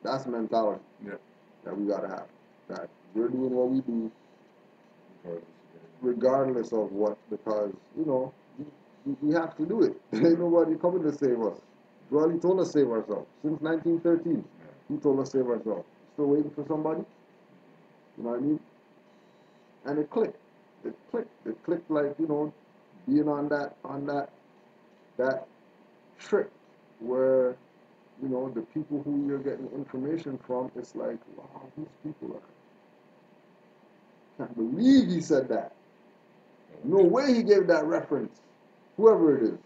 That's the mentality that we gotta have. That we're doing what we do regardless of what, because, you know, we have to do it. Ain't nobody coming to save us. Drawley told us to save ourselves. Since 1913, he told us to save ourselves. Still waiting for somebody? You know what I mean? And it clicked. It clicked like, you know, being on that trip where, you know, the people who you're getting information from, it's like, wow, these people can't believe he said that. No way he gave that reference. Whoever it is,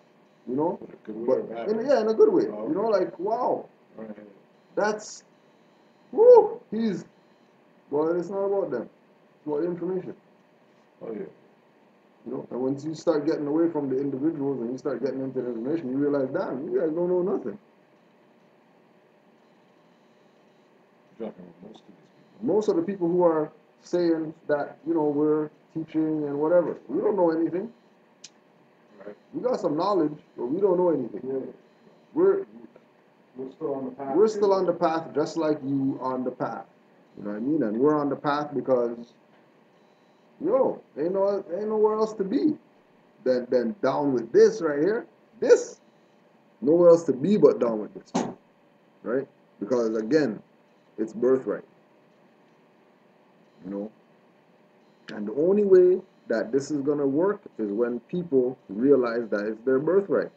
you know? In a good way. You know, like, wow. That's, woo, well, it's not about them. It's about information. Oh, yeah. You know, and once you start getting away from the individuals and you start getting into the information, you realize, damn, you guys don't know nothing. Dropping most of these people. Most of the people who are saying that, you know, we're teaching and whatever, we don't know anything. Right. We got some knowledge, but we don't know anything. Yeah. We're Still on the path. we're still on the path, just like you on the path. You know what I mean? And we're on the path because, yo, ain't nowhere else to be than down with this right here. This, nowhere else to be but down with this, right? Because again, it's birthright. You know, and the only way that this is gonna work is when people realize that it's their birthright.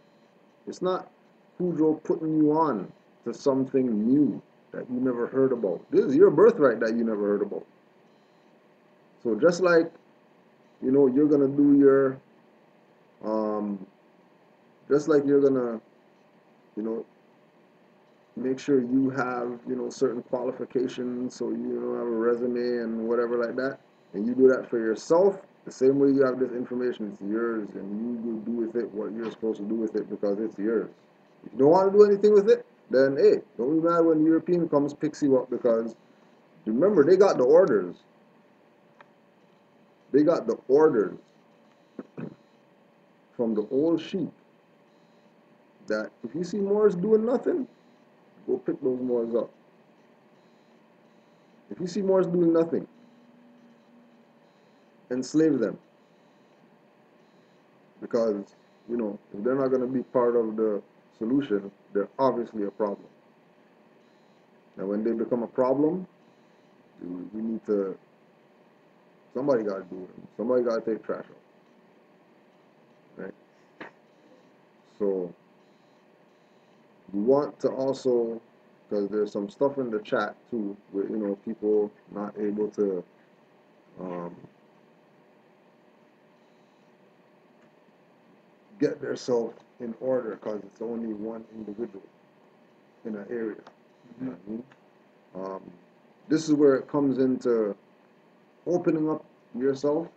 It's not Cujo putting you on to something new that you never heard about. This is your birthright that you never heard about. So just like, you know, you're gonna do your, just like you're gonna, you know, make sure you have, you know, certain qualifications so you know have a resume and whatever like that, and you do that for yourself. The same way you have this information, it's yours, and you will do with it what you're supposed to do with it because it's yours. If you don't want to do anything with it, then hey, don't be mad when the European comes picks you up because remember they got the orders. They got the orders from the old sheep that if you see Moors doing nothing, go pick those Moors up. If you see Moors doing nothing, enslave them. Because, you know, if they're not going to be part of the solution, they're obviously a problem. And when they become a problem, we need to, somebody got to do it. Somebody got to take trash out. Right? So, we want to also, because there's some stuff in the chat too, with, you know, people not able to, get themselves in order because it's only one individual in an area. You know what I mean? This is where it comes into opening up yourself,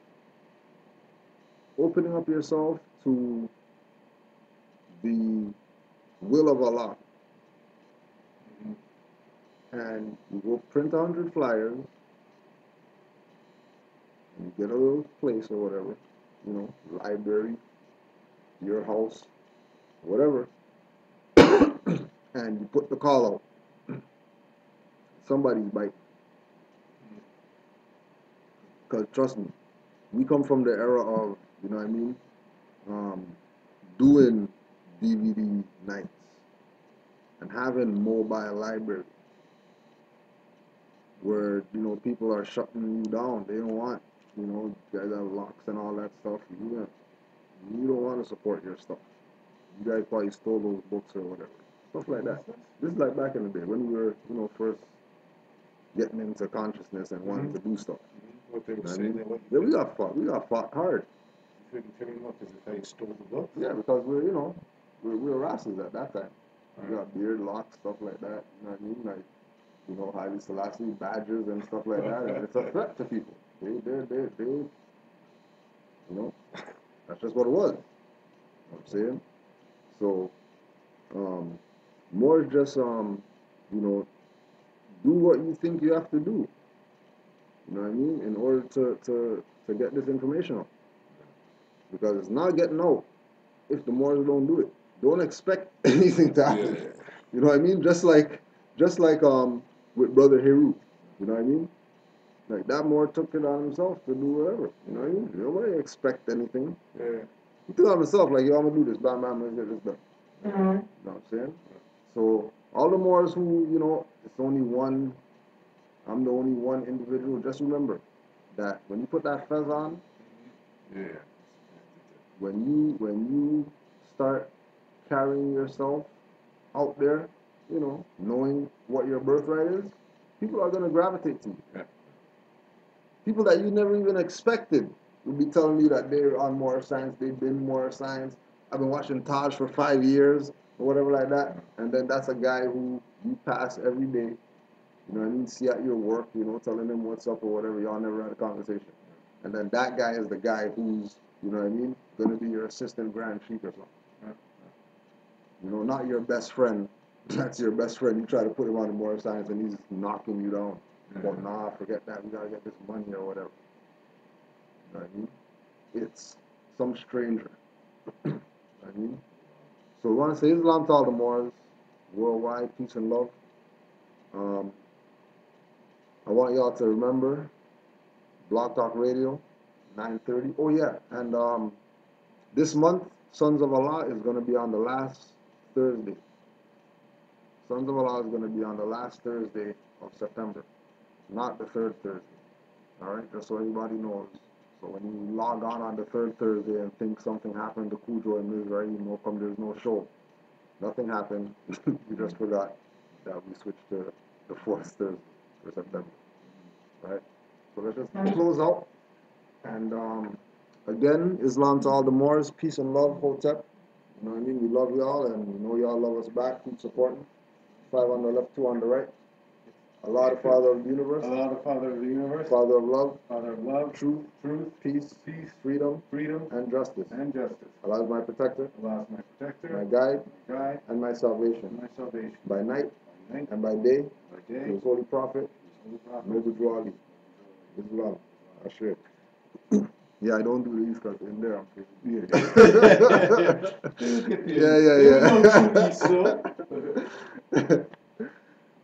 to the will of Allah. And you go print 100 flyers, and you get a little place or whatever, you know, library, your house, whatever, and you put the call out. Somebody's biting. Because trust me, we come from the era of, you know what I mean, doing DVD nights and having mobile library where, you know, people are shutting you down. They don't want, you know, you guys have locks and all that stuff. You don't want to support your stuff. You guys probably stole those books or whatever. Stuff like that. This is like back in the day when we were, you know, first getting into consciousness and wanting to do stuff. What they were You know what I saying, mean? what Yeah, we got fought hard. you couldn't turn them up because if they stole the book. Yeah, because we're, you know, we were rascals at that time. We got beard locks, stuff like that. You know what I mean? Like, you know, Haile Selassie badges and stuff like that. And it's a threat to people. They, you know, that's just what it was. You know what I'm saying? So, more just, you know, do what you think you have to do. You know what I mean? In order to get this information out. Because it's not getting out if the Moors don't do it. Don't expect anything to happen. Yeah. You know what I mean? Just like with Brother Heru. You know what I mean? Like that Moor took it on himself to do whatever. You know what I mean? Nobody expect anything. Yeah. He took it on himself, like, yo, I'm gonna do this, bam, bam, let's get this done. You know what I'm saying? So all the Moors who, you know, it's only one, I'm the only one individual, just remember that when you put that fez on, Yeah. when you start carrying yourself out there, you know, knowing what your birthright is, people are gonna gravitate to you. Yeah. People that you never even expected will be telling you that they're on more science, they've been more science. I've been watching Taj for 5 years or whatever like that, and then that's a guy who you pass every day. You know what I mean? See at your work, you know, telling them what's up or whatever. Y'all never had a conversation. And then that guy is the guy who's, you know what I mean, gonna be your assistant grand chief or something. You know, not your best friend. That's your best friend. You try to put him on the moral science and he's knocking you down. Well, nah, forget that. We gotta get this money or whatever. You know what I mean? It's some stranger. You know what I mean? So we want to say Islam to all the Moors, worldwide, peace and love. I want y'all to remember Blog Talk Radio, 9:30. Oh yeah, and this month, Sons of Allah is going to be on the last Thursday. Sons of Allah is going to be on the last Thursday of September, not the third Thursday. All right, just so everybody knows. So when you log on the third Thursday and think something happened to Cujo and Mizraim, how come there's no show? Nothing happened. We just forgot that we switched to the fourth Thursday for September. Right? So let's just close out. And again, Islam to all the Moors, peace and love, Hotep. You know what I mean? We love y'all and we know y'all love us back. Keep supporting. 5 on the left, 2 on the right. Allah, the Father of the universe. Allah, the Father of the universe. Father of love. Father of love. Truth. Peace. Freedom. And justice. Allah is my protector. Allah is my protector. My guide. My guide. And my salvation. By night. And by day. To His Holy Prophet. Noble Drew Ali. Islam. Ashir. Yeah, I don't do the East Coast in there. I'm yeah.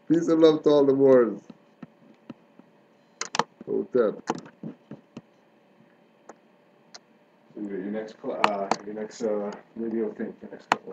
Peace and love to all the Moors. Hotep. Your next radio thing, your next couple.